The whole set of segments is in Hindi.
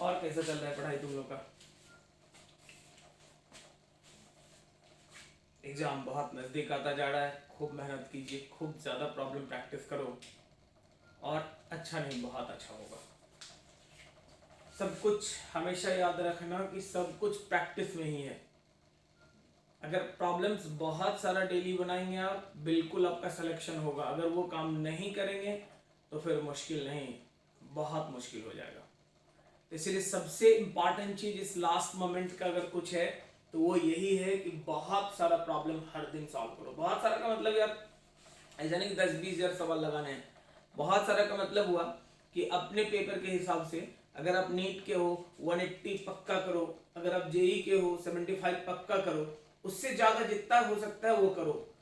और कैसा चल रहा है पढ़ाई तुम लोग का? एग्जाम बहुत नजदीक आता जा रहा है, खूब मेहनत कीजिए, खूब ज्यादा प्रॉब्लम प्रैक्टिस करो और अच्छा नहीं बहुत अच्छा होगा। सब कुछ हमेशा याद रखना कि सब कुछ प्रैक्टिस में ही है। अगर प्रॉब्लम्स बहुत सारा डेली बनाएंगे आप, बिल्कुल आपका सिलेक्शन होगा। अगर वो काम नहीं करेंगे तो फिर मुश्किल नहीं, बहुत मुश्किल हो जाएगा। इसलिए सबसे इंपॉर्टेंट चीज इस लास्ट मोमेंट का अगर कुछ है तो वो यही है कि बहुत सारा प्रॉब्लम हर दिन सॉल्व करो। बहुत सारा का मतलब यार ऐसा नहीं कि 10-20 सवाल लगाने हैं। बहुत सारा का मतलब हुआ कि अपने पेपर के हिसाब से अगर आप नीट के हो 180 पक्का करो, अगर आप जेई के हो 75 पक्का करो, उससे ज्यादा जितना हो सकता है वो करो,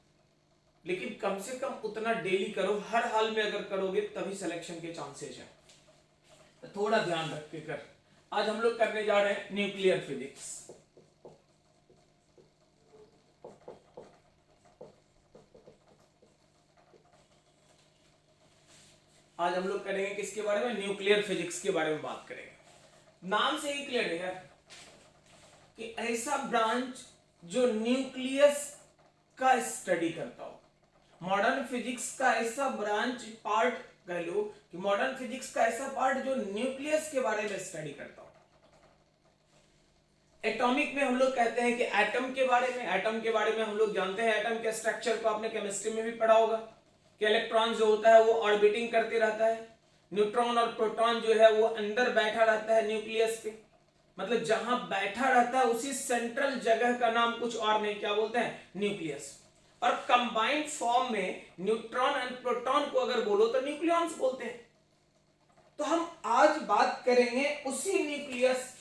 लेकिन कम से कम उतना डेली करो। हर हाल में अगर करोगे तभी सिलेक्शन के चांसेस है, तो थोड़ा ध्यान रख के कर। आज हम लोग करने जा रहे हैं न्यूक्लियर फिजिक्स। आज हम लोग करेंगे किसके बारे में? न्यूक्लियर फिजिक्स के बारे में बात करेंगे। नाम से ही क्लियर है यार कि ऐसा ब्रांच जो न्यूक्लियस का स्टडी करता हो। मॉडर्न फिजिक्स का ऐसा ब्रांच पार्ट कह लो कि मॉडर्न फिजिक्स का ऐसा पार्ट जो न्यूक्लियस के बारे में स्टडी करता हो। एटॉमिक में हम लोग कहते हैं कि एटम के बारे में, एटम के बारे में हम लोग जानते हैं। एटम के स्ट्रक्चर को आपने केमिस्ट्री में भी पढ़ा होगा कि इलेक्ट्रॉन जो होता है वो ऑर्बिटिंग करते रहता है, न्यूट्रॉन और प्रोटॉन जो है वो अंदर बैठा रहता है न्यूक्लियस पे। मतलब जहां बैठा रहता है उसी सेंट्रल जगह का नाम कुछ और नहीं, क्या बोलते हैं? न्यूक्लियस। और कंबाइंड फॉर्म में न्यूट्रॉन एंड प्रोटॉन को अगर बोलो तो न्यूक्लियॉन्स बोलते हैं। तो हम आज बात करेंगे उसी न्यूक्लियस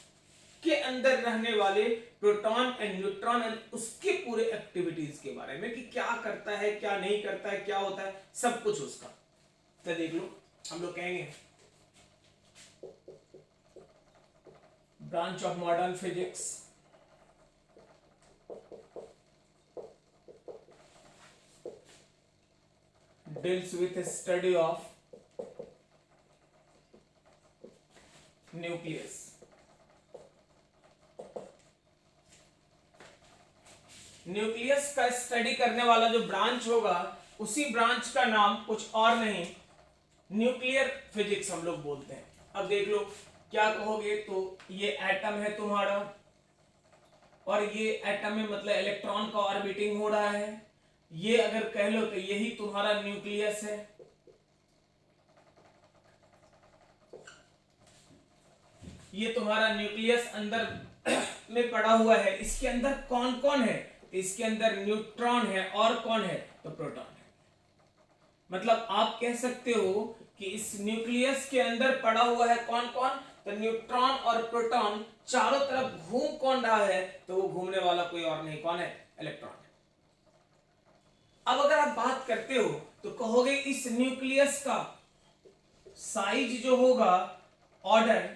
के अंदर रहने वाले प्रोटॉन एंड न्यूट्रॉन एंड उसके पूरे एक्टिविटीज के बारे में कि क्या करता है, क्या नहीं करता है, क्या होता है, सब कुछ उसका। तो देख लो, हम लोग कहेंगे branch of modern physics deals with a study of nucleus. Nucleus का स्टडी करने वाला जो ब्रांच होगा उसी ब्रांच का नाम कुछ और नहीं, न्यूक्लियर फिजिक्स हम लोग बोलते हैं। अब देख लो क्या कहोगे, तो ये एटम है तुम्हारा और ये एटम में मतलब इलेक्ट्रॉन का ऑर्बिटिंग हो रहा है। ये अगर कह लो तो यही तुम्हारा न्यूक्लियस है। ये तुम्हारा न्यूक्लियस अंदर में पड़ा हुआ है। इसके अंदर कौन कौन है? इसके अंदर न्यूट्रॉन है और कौन है? तो प्रोटॉन है। मतलब आप कह सकते हो कि इस न्यूक्लियस के अंदर पड़ा हुआ है कौन कौन? तो न्यूट्रॉन और प्रोटॉन। चारों तरफ घूम कौन रहा है? तो वो घूमने वाला कोई और नहीं, कौन है? इलेक्ट्रॉन। अब अगर आप बात करते हो तो कहोगे इस न्यूक्लियस का साइज जो होगा ऑर्डर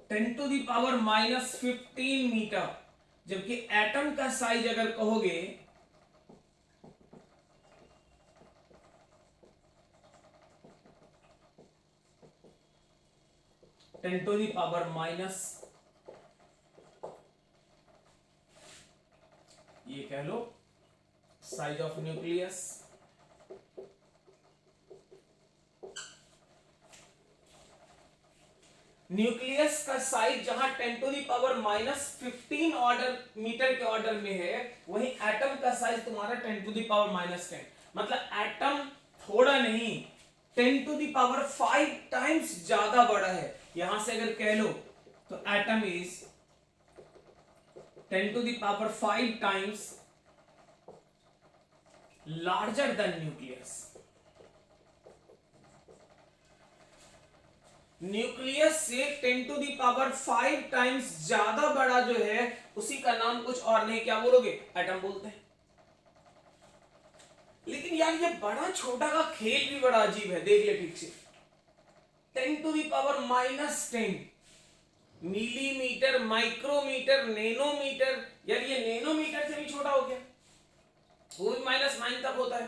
10⁻⁻15 मीटर, जबकि एटम का साइज अगर कहोगे ये कह लो साइज ऑफ न्यूक्लियस। न्यूक्लियस का साइज जहां 10⁻⁻15 ऑर्डर मीटर के ऑर्डर में है, वहीं एटम का साइज तुम्हारा 10⁻⁻10। मतलब एटम थोड़ा नहीं 10⁵ टाइम्स ज्यादा बड़ा है। यहां से अगर कह लो तो atom is 10⁵ times larger than nucleus. Nucleus से 10⁵ टाइम्स ज्यादा बड़ा जो है उसी का नाम कुछ और नहीं, क्या बोलोगे? एटम बोलते हैं। लेकिन यार ये बड़ा छोटा का खेल भी बड़ा अजीब है, देख ले ठीक से। 10⁻⁻10 मिलीमीटर, माइक्रोमीटर, नैनोमीटर। यार ये नैनोमीटर से भी छोटा हो गया, वो भी -9 तक होता है।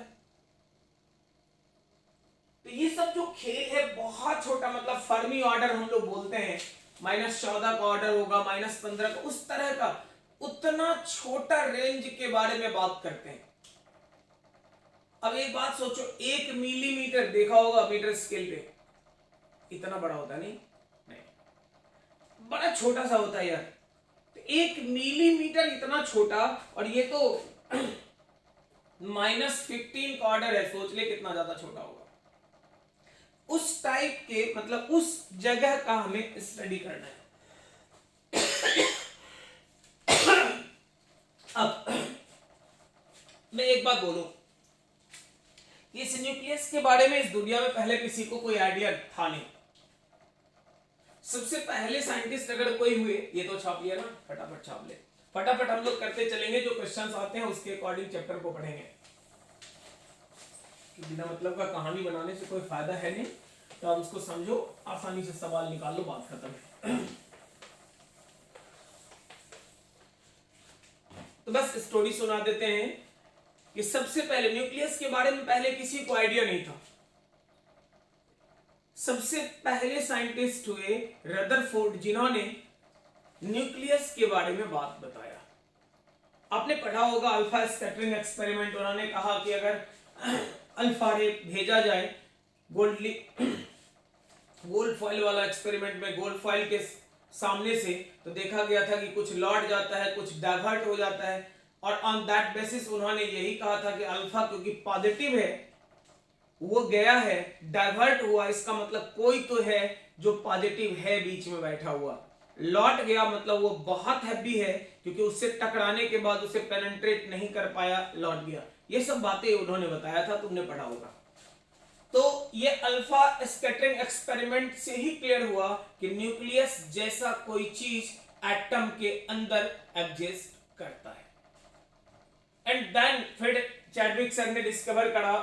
तो ये सब जो खेल है बहुत छोटा, मतलब फर्मी ऑर्डर हम लोग बोलते हैं, -14 का ऑर्डर होगा, -15 का, उस तरह का उतना छोटा रेंज के बारे में बात करते हैं। अब एक बात सोचो, 1 मिलीमीटर देखा होगा मीटर स्केल पे, इतना बड़ा होता नहीं, बड़ा छोटा सा होता है यार। तो 1 मिलीमीटर इतना छोटा, और ये तो -15 का ऑर्डर है, सोच ले कितना ज्यादा छोटा होगा। उस टाइप के, मतलब उस जगह का हमें स्टडी करना है। अब मैं एक बात बोलूं, इस न्यूक्लियस के बारे में इस दुनिया में पहले किसी को कोई आइडिया था नहीं। सबसे पहले साइंटिस्ट अगर कोई हुए, ये तो छाप लिया ना, फटाफट छाप ले, फटाफट हम लोग करते चलेंगे, जो क्वेश्चंस आते हैं उसके अकॉर्डिंग चैप्टर को पढ़ेंगे। बिना मतलब का कहानी बनाने से कोई फायदा है नहीं, तो आप उसको समझो, आसानी से सवाल निकाल लो, बात खत्म। तो बस स्टोरी सुना देते हैं कि सबसे पहले न्यूक्लियस के बारे में पहले किसी को आइडिया नहीं था। सबसे पहले साइंटिस्ट हुए रदरफोर्ड, जिन्होंने न्यूक्लियस के बारे में बात बताया। आपने पढ़ा होगा अल्फा स्कैटरिंग एक्सपेरिमेंट। उन्होंने कहा कि अगर अल्फा रे भेजा जाए गोल्ड फॉइल वाला एक्सपेरिमेंट में, गोल्ड फॉइल के सामने से, तो देखा गया था कि कुछ लौट जाता है, कुछ डाइवर्ट हो जाता है, और ऑन दैट बेसिस उन्होंने यही कहा था कि अल्फा क्योंकि पॉजिटिव है, वो गया है, डाइवर्ट हुआ, इसका मतलब कोई तो है जो पॉजिटिव है बीच में बैठा हुआ। लौट गया मतलब वो बहुत हैवी है, क्योंकि उससे टकराने के बाद उसे पेनिट्रेट नहीं कर पाया, लौट गया। ये सब बातें उन्होंने बताया था, तुमने पढ़ा होगा। तो ये अल्फा स्कैटरिंग एक्सपेरिमेंट से ही क्लियर हुआ कि न्यूक्लियस जैसा कोई चीज एटम के अंदर एग्जिस्ट करता है। एंड देन फिर चैडविक सर ने डिस्कवर करा,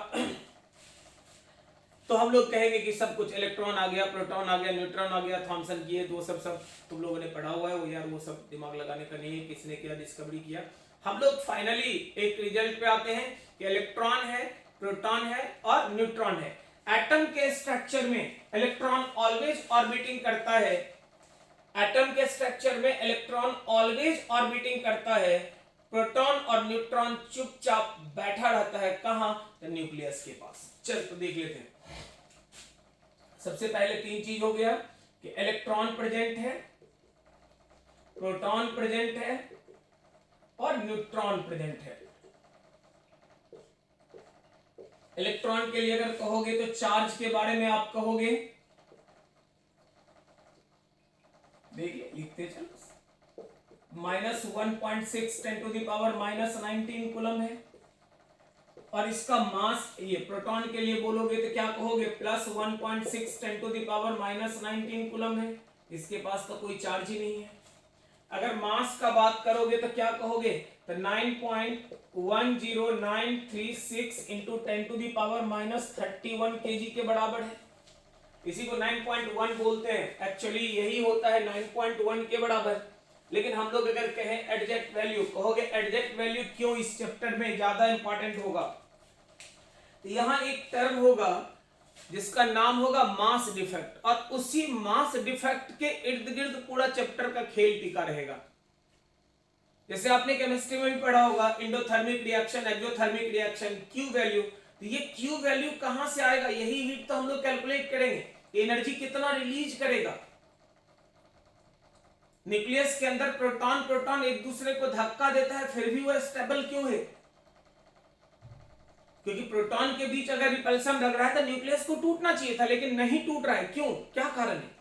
तो हम लोग कहेंगे कि सब कुछ, इलेक्ट्रॉन आ गया, प्रोटॉन आ गया, न्यूट्रॉन आ गया, थॉमसन किए, तो सब तुम लोगों ने पढ़ा हुआ है वो यार, वो सब दिमाग लगाने का नहीं है, किसने क्या डिस्कवरी किया। हम लोग फाइनली एक रिजल्ट पे आते हैं कि इलेक्ट्रॉन है, प्रोटॉन है और न्यूट्रॉन है। एटम के स्ट्रक्चर में इलेक्ट्रॉन ऑलवेज ऑर्बिटिंग करता है, एटम के स्ट्रक्चर में इलेक्ट्रॉन ऑलवेज ऑर्बिटिंग करता है, प्रोटॉन और न्यूट्रॉन चुपचाप बैठा रहता है, कहां? तो न्यूक्लियस के पास। चल तो देख लेते हैं। सबसे पहले 3 चीज हो गया कि इलेक्ट्रॉन प्रेजेंट है, प्रोटॉन प्रेजेंट है और न्यूट्रॉन प्रेजेंट है। इलेक्ट्रॉन के लिए अगर कहोगे तो चार्ज के बारे में आप कहोगे, देखिए लिखते चलो, -1.6 10⁻⁻19 कूलम है। और इसका मास, ये प्रोटॉन के लिए बोलोगे तो क्या कहोगे, +1.6 10⁻⁻19 कूलम है। इसके पास तो कोई चार्ज ही नहीं है। अगर मास का बात करोगे तो क्या कहोगे, तो 9.10936 × 10⁻31 kg के बराबर है। इसी को 9.1 बोलते हैं, एक्चुअली यही होता है 9.1 के बराबर। लेकिन हम लोग अगर कहें एग्जैक्ट वैल्यू, कहोगे एग्जैक्ट वैल्यू क्यों इस चैप्टर में ज्यादा इंपॉर्टेंट होगा, तो यहां एक टर्म होगा जिसका नाम होगा मास डिफेक्ट, और उसी मास डिफेक्ट के इर्द गिर्द पूरा चैप्टर का खेल टिका रहेगा। जैसे आपने केमिस्ट्री में भी पढ़ा होगा, endothermic reaction, exothermic reaction, Q value. तो ये क्यू वैल्यू कहां से आएगा, यही हीट तो हम लोग कैलकुलेट करेंगे, एनर्जी कितना रिलीज करेगा। न्यूक्लियस के अंदर प्रोटॉन एक दूसरे को धक्का देता है, फिर भी वो स्टेबल क्यों है, क्योंकि प्रोटॉन के बीच अगर रिपल्सन लग रहा है तो न्यूक्लियस को टूटना चाहिए था, लेकिन नहीं टूट रहा है, क्यों, क्या कारण है।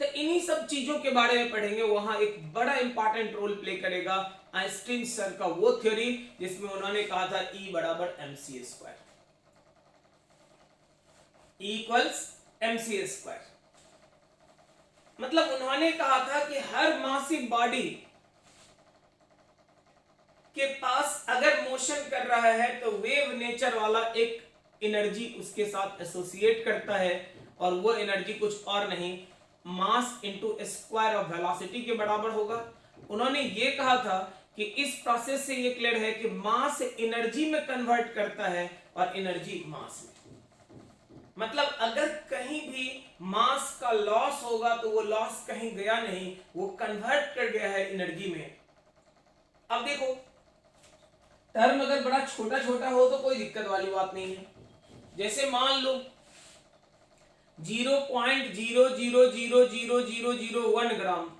तो इन्हीं सब चीजों के बारे में पढ़ेंगे। वहां एक बड़ा इंपॉर्टेंट रोल प्ले करेगा आइंस्टीन सर का वो थ्योरी जिसमें उन्होंने कहा था E = mc², E = mc²। मतलब उन्होंने कहा था कि हर मासिव बॉडी के पास अगर मोशन कर रहा है तो वेव नेचर वाला एक एनर्जी उसके साथ एसोसिएट करता है, और वो एनर्जी कुछ और नहीं, mass into square of velocity के बराबर होगा। उन्होंने ये कहा था कि इस प्रोसेस से ये क्लियर है कि मास एनर्जी में कन्वर्ट करता है और एनर्जी मास में। मतलब अगर कहीं भी मास का लॉस होगा तो वो लॉस कहीं गया नहीं, वो कन्वर्ट कर गया है एनर्जी में। अब देखो टर्म अगर बड़ा छोटा छोटा हो तो कोई दिक्कत वाली बात नहीं है। जैसे मान लो 0.00000001 ग्राम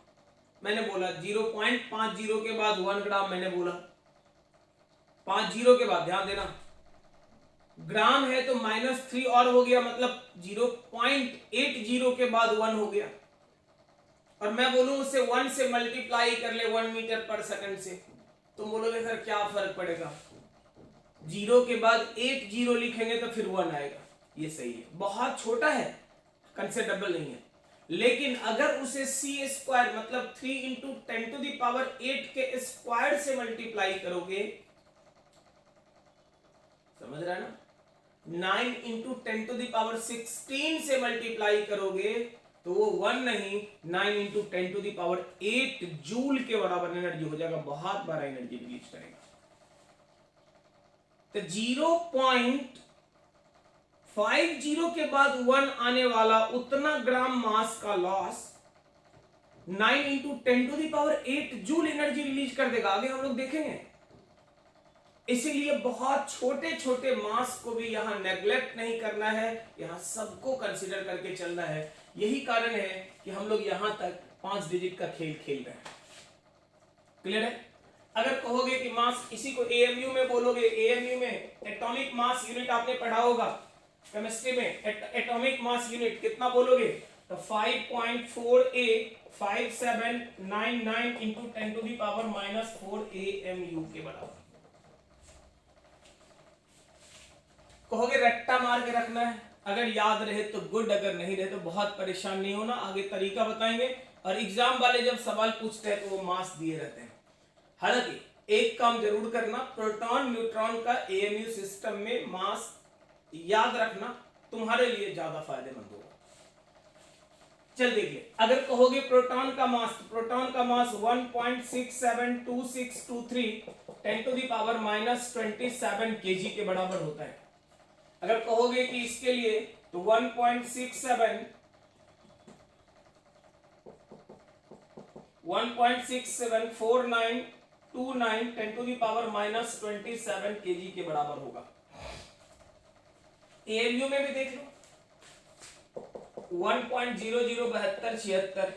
मैंने बोला, 0.50 के बाद 1 ग्राम मैंने बोला, 50 के बाद ध्यान देना ग्राम है तो -3 और हो गया, मतलब 0.80 के बाद 1 हो गया। और मैं बोलूं उसे 1 से मल्टीप्लाई कर ले 1 मीटर पर सेकंड से, तो बोलोगे सर क्या फर्क पड़ेगा, 0 के बाद 80 लिखेंगे तो फिर 1 आएगा। ये सही है, बहुत छोटा है, कंसिडरेबल नहीं है। लेकिन अगर उसे c स्क्वायर मतलब 3 × 10⁸ के स्क्वायर से मल्टीप्लाई करोगे, समझ रहा है ना, 9 × 10⁻16 से मल्टीप्लाई करोगे तो वो 1 नहीं 9 × 10⁸ जूल के बराबर एनर्जी हो जाएगा, बहुत बड़ा एनर्जी रिलीज करेगा। तो 0.50 के बाद 1 आने वाला उतना ग्राम मास का लॉस 9 × 10⁸ जूल एनर्जी रिलीज कर देगा। आगे हम लोग देखेंगे। इसीलिए बहुत छोटे छोटे मास को भी यहां नेग्लेक्ट नहीं करना है, यहां सबको कंसीडर करके चलना है। यही कारण है कि हम लोग यहां तक 5 डिजिट का खेल खेल रहे हैं। क्लियर है? अगर कहोगे कि मास, इसी को एएमयू में बोलोगे, एएमयू में एटॉमिक मास यूनिट आपने पढ़ा होगा केमिस्ट्री में, एटॉमिक मास यूनिट कितना बोलोगे, तो 5.485799 × 10⁻⁻4 AMU के बराबर। कहोगे रट्टा मार के रखना है, अगर याद रहे तो गुड, अगर नहीं रहे तो बहुत परेशान नहीं होना, आगे तरीका बताएंगे। और एग्जाम वाले जब सवाल पूछते हैं तो वो मास दिए रहते हैं। हालांकि एक काम जरूर करना, प्रोटॉन न्यूट्रॉन का एएमयू सिस्टम में मास याद रखना तुम्हारे लिए ज्यादा फायदेमंद होगा। चल देखिए, अगर कहोगे प्रोटॉन का मास, प्रोटॉन का मास 1.672623 10⁻⁻27 kg के बराबर होता है। अगर कहोगे कि इसके लिए तो 1.674929 10⁻⁻27 kg के बराबर होगा। एएमयू में भी देख लो 1.007276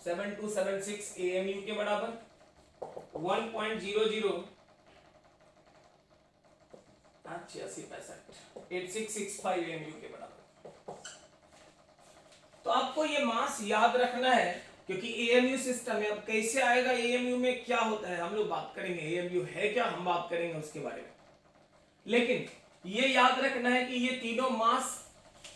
7276 एएमयू के बराबर, 1.008665 एएमयू के बराबर। तो आपको ये मास याद रखना है, क्योंकि एएमयू सिस्टम है। अब कैसे आएगा एएमयू में, क्या होता है, हम लोग बात करेंगे। एएमयू है क्या, हम बात करेंगे उसके बारे में। लेकिन ये याद रखना है कि ये तीनों मास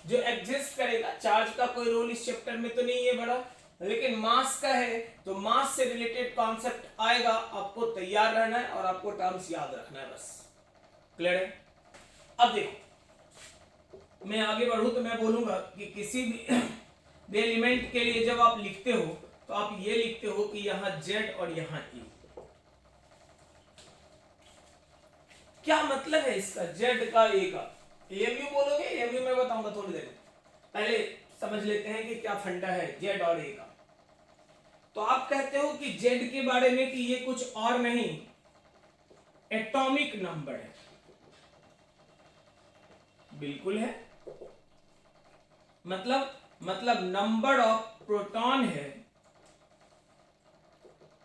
जो एग्जिस्ट करेगा, चार्ज का कोई रोल इस चैप्टर में तो नहीं है बड़ा, लेकिन मास का है, तो मास से रिलेटेड कॉन्सेप्ट आएगा, आपको तैयार रहना है और आपको टर्म्स याद रखना है, बस। क्लियर है? अब देखो, मैं आगे बढ़ूं तो मैं बोलूंगा कि किसी भी एलिमेंट के लिए जब आप लिखते हो तो आप ये लिखते हो कि यहां Z और यहां E। क्या मतलब है इसका, Z का A का? एएमयू बोलोगे, एएमयू में बताऊंगा थोड़ी देर, पहले समझ लेते हैं कि क्या फंडा है Z और A का। तो आप कहते हो कि Z के बारे में कि ये कुछ और नहीं, एटॉमिक नंबर है। बिल्कुल है, मतलब नंबर ऑफ प्रोटॉन है,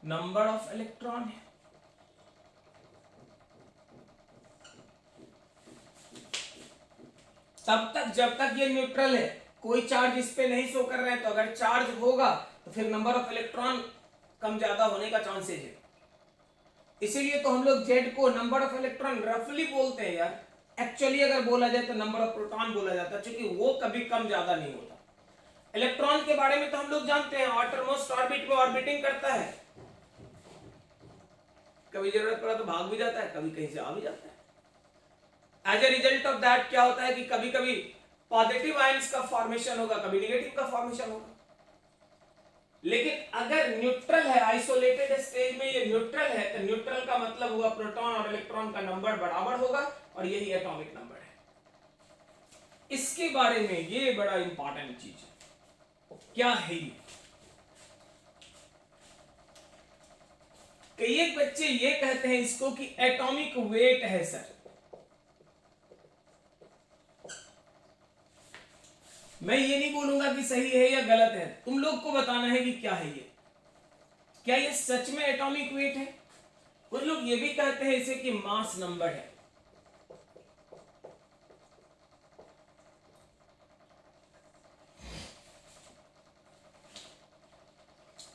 नंबर ऑफ इलेक्ट्रॉन है। तब तक जब तक ये न्यूट्रल है, कोई चार्ज इस पे नहीं शो कर रहे हैं, तो अगर चार्ज होगा तो फिर नंबर ऑफ इलेक्ट्रॉन कम ज्यादा होने का चांसेज है। इसीलिए तो हम लोग Z को नंबर ऑफ इलेक्ट्रॉन रफली बोलते हैं यार। एक्चुअली अगर बोला जाए तो नंबर ऑफ प्रोटॉन बोला जाता है, क्योंकि वो कभी कम ज्यादा नहीं होता। इलेक्ट्रॉन के बारे में तो हम लोग जानते हैं, आउटरमोस्ट ऑर्बिट में ऑर्बिटिंग करता है, कभी जरूरत पड़ा तो भाग भी जाता है, कभी कहीं से आ भी जाता है। As a result of that क्या होता है कि कभी कभी पॉजिटिव आयंस का फॉर्मेशन होगा, कभी नेगेटिव का फॉर्मेशन होगा। लेकिन अगर न्यूट्रल है, आइसोलेटेड स्टेज में ये न्यूट्रल है, तो न्यूट्रल का मतलब हुआ प्रोटॉन और इलेक्ट्रॉन का नंबर बराबर होगा, और यही एटॉमिक नंबर है। इसके बारे में, ये बड़ा इंपॉर्टेंट चीज है। क्या है ये? कई एक बच्चे ये कहते हैं इसको कि एटॉमिक वेट है सर। मैं ये नहीं बोलूंगा कि सही है या गलत है, तुम लोग को बताना है कि क्या है ये। क्या ये सच में एटॉमिक वेट है? कुछ लोग ये भी कहते हैं इसे कि मास नंबर है।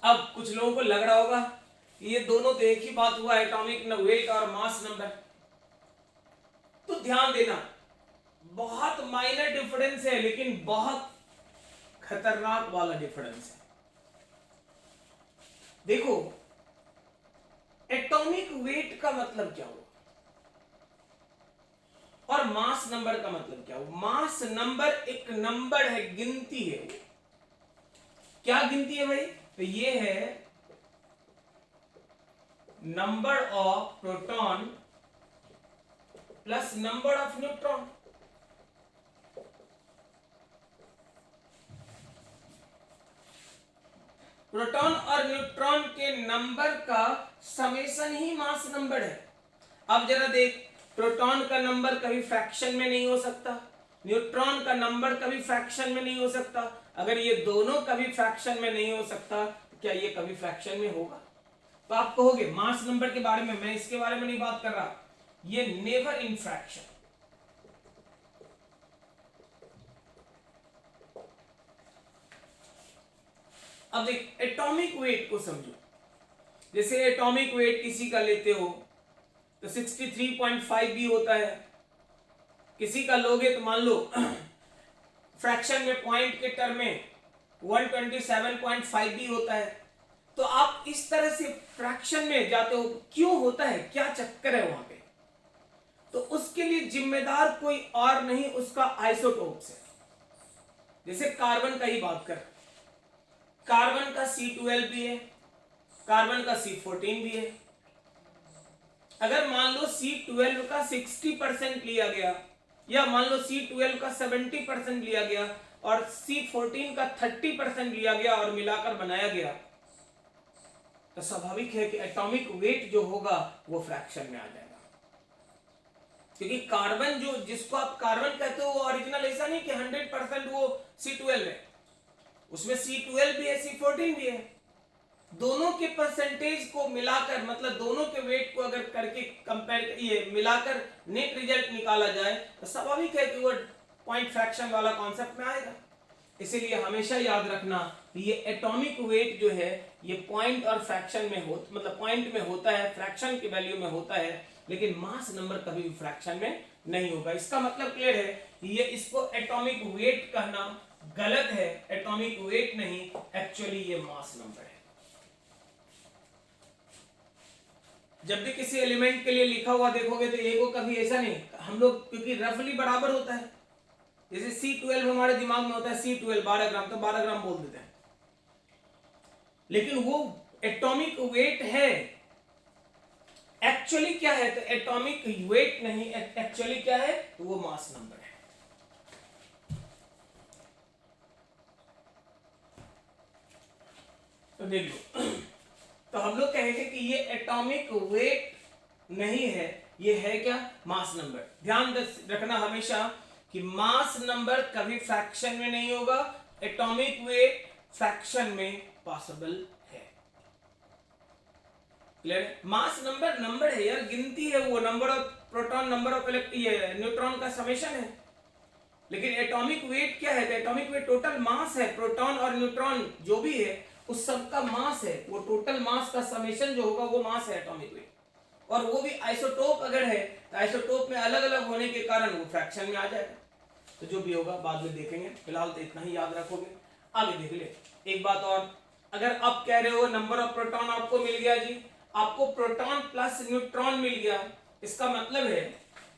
अब कुछ लोगों को लग रहा होगा ये दोनों तो एक ही बात हुआ, एटॉमिक वेट और मास नंबर। तो ध्यान देना, बहुत माइनर डिफरेंस है लेकिन बहुत खतरनाक वाला डिफरेंस है। देखो, एटॉमिक वेट का मतलब क्या हुआ और मास नंबर का मतलब क्या हुआ? मास नंबर एक नंबर है, गिनती है। क्या गिनती है भाई? तो ये है number of proton plus number of neutron. Proton और न्यूट्रॉन के नंबर का समेशन ही मास नंबर है। अब जरा देख, प्रोटॉन का नंबर कभी फ्रैक्शन में नहीं हो सकता, न्यूट्रॉन का नंबर कभी फ्रैक्शन में नहीं हो सकता। अगर ये दोनों कभी फ्रैक्शन में नहीं हो सकता तो क्या ये कभी फ्रैक्शन में होगा? तो आप कहोगे मास नंबर के बारे में, मैं इसके बारे में नहीं बात कर रहा, ये नेवर इन फ्रैक्शन। अब देख, एटॉमिक वेट को समझो। जैसे एटॉमिक वेट किसी का लेते हो तो 63.5 भी होता है, किसी का लोगे तो मान लो फ्रैक्शन में पॉइंट के टर्म में 127.5 भी होता है। तो आप इस तरह से फ्रैक्शन में जाते हो, क्यों होता है, क्या चक्कर है वहां पे? तो उसके लिए जिम्मेदार कोई और नहीं, उसका आइसोटोप्स है। जैसे कार्बन का ही बात कर, कार्बन का C12 भी है, कार्बन का C14 भी है। अगर मान लो C12 का 60% लिया गया या मान लो C12 का 70% लिया गया और C14 का 30% लिया गया और मिलाकर बनाया गया, तो स्वाभाविक है कि एटॉमिक वेट जो होगा वो फ्रैक्शन में आ जाएगा। क्योंकि कार्बन जो, जिसको आप कार्बन कहते हो, वो ओरिजिनल ऐसा नहीं कि 100% वो C12 है, उसमें C12 भी है, C14 भी है। दोनों के परसेंटेज को मिलाकर, मतलब दोनों के वेट को अगर करके कंपेयर, ये मिलाकर नेट रिजल्ट निकाला जाए तो स्वाभाविक है कि वो पॉइंट फ्रैक्शन वाला कॉन्सेप्ट में आएगा। इसीलिए हमेशा याद रखना ये एटॉमिक वेट जो है ये पॉइंट और फ्रैक्शन में हो, मतलब पॉइंट में होता है, फ्रैक्शन की वैल्यू में होता है, लेकिन मास नंबर कभी भी फ्रैक्शन में नहीं होगा। इसका मतलब क्लियर है, ये इसको एटॉमिक वेट कहना गलत है। एटॉमिक वेट नहीं, एक्चुअली ये मास नंबर है। जब भी किसी एलिमेंट के लिए लिखा हुआ देखोगे तो ए को कभी ऐसा नहीं, हम लोग क्योंकि रफली बराबर होता है, जैसे C12 हमारे दिमाग में होता है C12 12 ग्राम, तो 12 ग्राम बोल देते हैं, लेकिन वो एटॉमिक वेट है। एक्चुअली क्या है? तो एटॉमिक वेट नहीं, एक्चुअली क्या है? तो वो मास नंबर है। तो देख लो, तो हम लोग कहेंगे कि ये एटॉमिक वेट नहीं है, ये है क्या? Mass number. ध्यान रखना हमेशा कि मास नंबर कभी फ्रैक्शन में नहीं होगा, एटॉमिक वेट फ्रैक्शन में पॉसिबल है। क्लियर? मास नंबर नंबर है यार, गिनती है, वो number of proton, number of neutron का समेशन है। लेकिन एटॉमिक वेट क्या है? एटॉमिक वेट टोटल मास है, प्रोटॉन और न्यूट्रॉन जो भी है उस सब का मास है, वो टोटल मास का समेशन जो होगा वो मास है एटॉमिक वेट। और वो भी आइसोटोप अगर है तो आइसोटोप में अलग अलग होने के कारण वो फ्रैक्शन में आ जाएगा। तो जो भी होगा बाद में देखेंगे, फिलहाल तो इतना ही याद रखोगे। आगे देख ले। एक बात और, अगर आप कह रहे हो नंबर ऑफ प्रोटॉन आपको मिल गया जी, आपको प्रोटॉन प्लस न्यूट्रॉन मिल गया, इसका मतलब है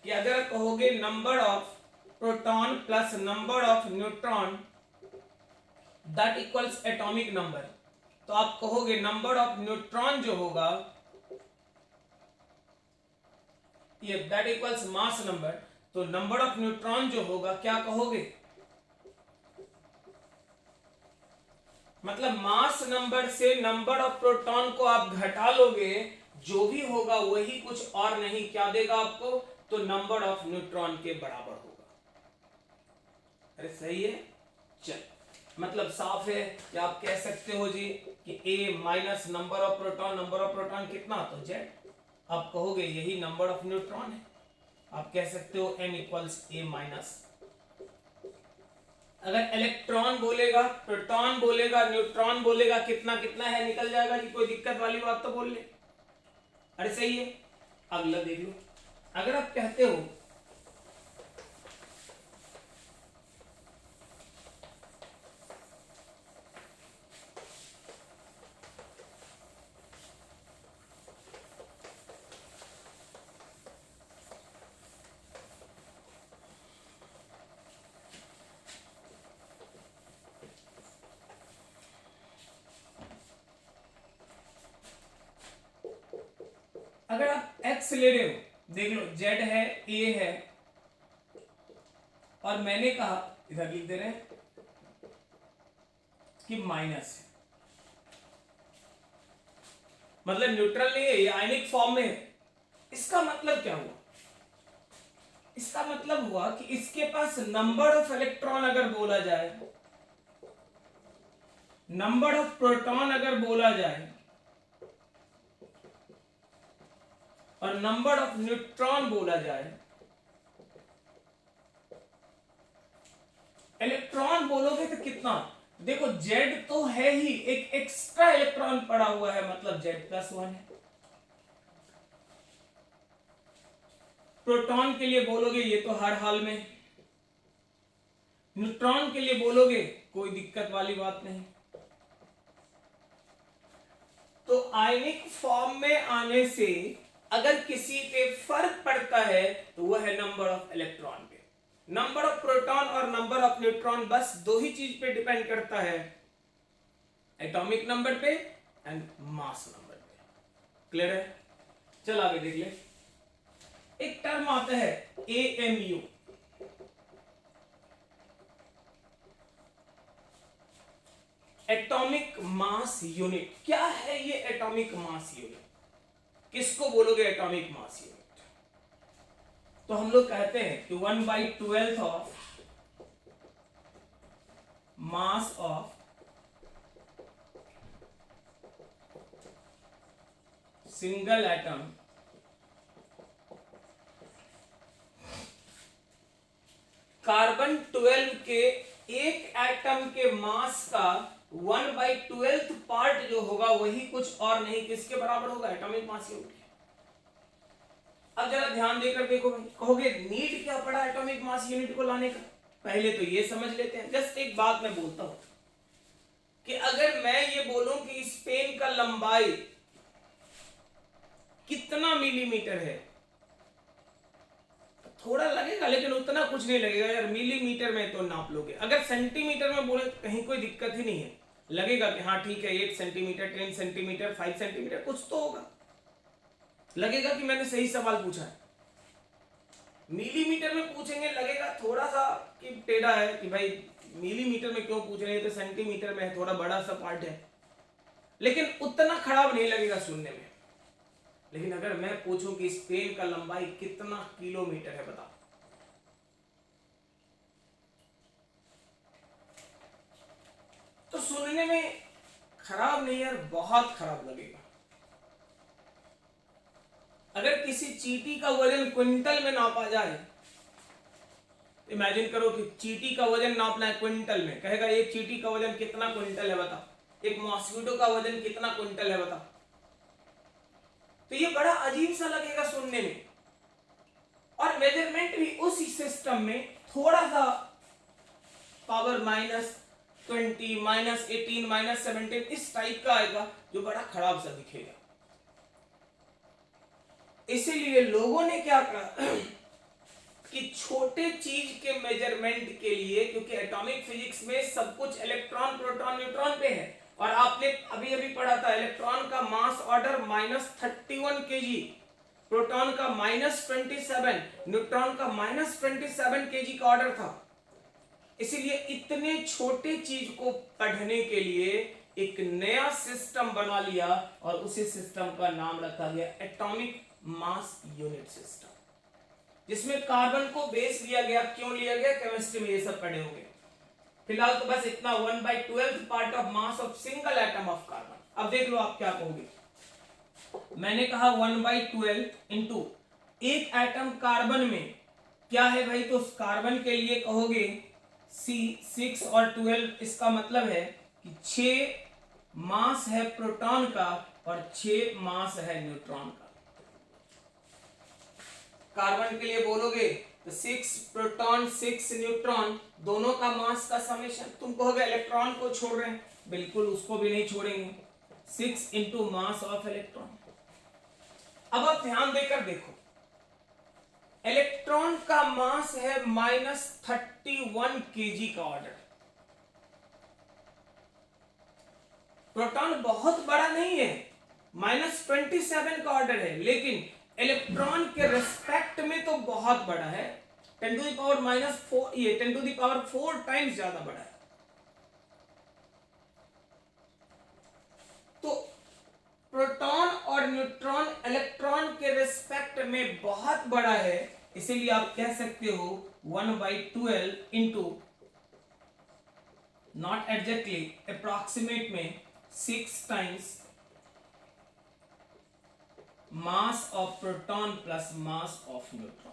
कि अगर कहोगे number of proton plus number of neutron that equals atomic number, तो आप कहोगे नंबर ऑफ न्यूट्रॉन जो होगा ये दैट इक्वल्स मास नंबर, तो नंबर ऑफ न्यूट्रॉन जो होगा क्या कहोगे, मतलब मास नंबर से नंबर ऑफ प्रोटॉन को आप घटा लोगे, जो भी होगा वही कुछ और नहीं क्या देगा आपको, तो नंबर ऑफ न्यूट्रॉन के बराबर होगा। अरे सही है। चल मतलब साफ है कि आप कह सकते हो जी कि A minus number of proton कितना, तो Z। आप कहोगे यही नंबर ऑफ न्यूट्रॉन है, आप कह सकते हो N इक्वल्स A माइनस। अगर इलेक्ट्रॉन बोलेगा, प्रोटॉन बोलेगा, न्यूट्रॉन बोलेगा, कितना कितना है निकल जाएगा जी, कोई दिक्कत वाली बात तो बोल ले। अरे सही है। अगला देख लो, अगर आप कहते हो अगर आप x ले रहे हो, देख लो z है, a है, और मैंने कहा इधर लिख दे रहे हैं कि माइनस है, मतलब न्यूट्रल नहीं है, ये आयनिक फॉर्म में है। इसका मतलब क्या हुआ, इसका मतलब हुआ कि इसके पास नंबर ऑफ इलेक्ट्रॉन अगर बोला जाए, नंबर ऑफ प्रोटॉन अगर बोला जाए, और नंबर ऑफ न्यूट्रॉन बोला जाए, इलेक्ट्रॉन बोलोगे तो कितना, देखो Z तो है ही, एक एक्स्ट्रा इलेक्ट्रॉन पड़ा हुआ है, मतलब Z+1 है। प्रोटॉन के लिए बोलोगे ये तो हर हाल में, न्यूट्रॉन के लिए बोलोगे कोई दिक्कत वाली बात नहीं। तो आयनिक फॉर्म में आने से अगर किसी पे फर्क पड़ता है तो वह है नंबर ऑफ इलेक्ट्रॉन पे। नंबर ऑफ प्रोटॉन और नंबर ऑफ न्यूट्रॉन बस दो ही चीज पे डिपेंड करता है, एटॉमिक नंबर पे एंड मास नंबर पे। क्लियर है? चल आगे देख ले, एक टर्म आता है AMU, एटॉमिक मास यूनिट। क्या है ये एटॉमिक मास यूनिट, किसको बोलोगे एटॉमिक मास यूनिट? तो हम लोग कहते हैं कि 1/12 of mass of single atom carbon 12 के एक एटम के मास का 1/12 पार्ट जो होगा वही कुछ और नहीं किसके बराबर होगा, एटॉमिक मास यूनिट। अब जरा ध्यान देकर देखो भाई, कहोगे नीड क्या पड़ा एटॉमिक मास यूनिट को लाने का? पहले तो ये समझ लेते हैं। जस्ट एक बात मैं बोलता हूं कि अगर मैं ये बोलूं कि इस पेन का लंबाई कितना मिलीमीटर है, थोड़ा लगेगा लेकिन उतना कुछ नहीं लगेगा यार, मिलीमीटर में तो नाप लोगे। अगर सेंटीमीटर में बोले तो कहीं कोई दिक्कत ही नहीं है, लगेगा कि हाँ ठीक है 8 सेंटीमीटर, 10 सेंटीमीटर, 5 सेंटीमीटर कुछ तो होगा, लगेगा कि मैंने सही सवाल पूछा है। मिलीमीटर में पूछेंगे लगेगा थोड़ा सा कि टेढ़ा है कि भाई मिलीमीटर में क्यों पूछ रहे हैं, तो सेंटीमीटर में है, थोड़ा बड़ा सा पार्ट है, लेकिन उतना खराब नहीं लगेगा सुनने में। लेकिन अगर मैं पूछूं कि इस पेन का लंबाई कितना किलोमीटर है बताओ, तो सुनने में खराब नहीं यार, बहुत खराब लगेगा। अगर किसी चींटी का वजन क्विंटल में नापा जाए, इमेजिन करो कि चींटी का वजन नापना है क्विंटल में, कहेगा एक चींटी का वजन कितना क्विंटल है बताओ, एक मॉस्किटो का वजन कितना क्विंटल है बताओ, तो ये बड़ा अजीब सा लगेगा सुनने में। और मेजरमेंट भी उस सिस्टम में थोड़ा सा पावर -20, -18, -17 इस टाइप का आएगा जो बड़ा खराब सा दिखेगा। इसीलिए लोगों ने क्या कहा कि छोटे चीज के मेजरमेंट के लिए, क्योंकि एटॉमिक फिजिक्स में सब कुछ इलेक्ट्रॉन, प्रोटॉन, न्यूट्रॉन पे है, और आपने अभी अभी पढ़ा था इलेक्ट्रॉन का मास ऑर्डर -31 kg, प्रोटॉन का -27, न्यूट्रॉन का -27 केजी का ऑर्डर था। इसीलिए इतने छोटे चीज को पढ़ने के लिए एक नया सिस्टम बना लिया और उसी सिस्टम का नाम रखा गया एटॉमिक मास यूनिट सिस्टम, जिसमें कार्बन को बेस लिया गया। क्यों लिया गया? केमिस्ट्री में ये सब पढ़े होंगे। फिलहाल तो बस इतना 1/12 part of mass of single atom of carbon. अब देख लो आप क्या कहोगे। मैंने कहा 1/12 इंटू एक एटम कार्बन में क्या है भाई, तो कार्बन के लिए कहोगे C6 और 12। इसका मतलब है कि 6 मास है प्रोटॉन का और 6 मास है न्यूट्रॉन का। कार्बन के लिए बोलोगे तो 6 प्रोटॉन 6 न्यूट्रॉन, दोनों का मास का समेशन। तुम कहोगे इलेक्ट्रॉन को छोड़ रहे हैं, बिल्कुल उसको भी नहीं छोड़ेंगे। 6 इंटू मास ऑफ इलेक्ट्रॉन। अब आप ध्यान देकर देखो, इलेक्ट्रॉन का मास है -31 केजी का ऑर्डर। प्रोटॉन बहुत बड़ा नहीं है, -27 का ऑर्डर है, लेकिन इलेक्ट्रॉन के रिस्पेक्ट में तो बहुत बड़ा है। 10⁻⁴ ये 10⁴ टाइम्स ज्यादा बड़ा है। तो प्रोटॉन और न्यूट्रॉन इलेक्ट्रॉन के रिस्पेक्ट में बहुत बड़ा है, इसीलिए आप कह सकते हो 1/12 इंटू, नॉट एग्जैक्टली, अप्रॉक्सीमेट में 6 times mass of proton plus mass of neutron.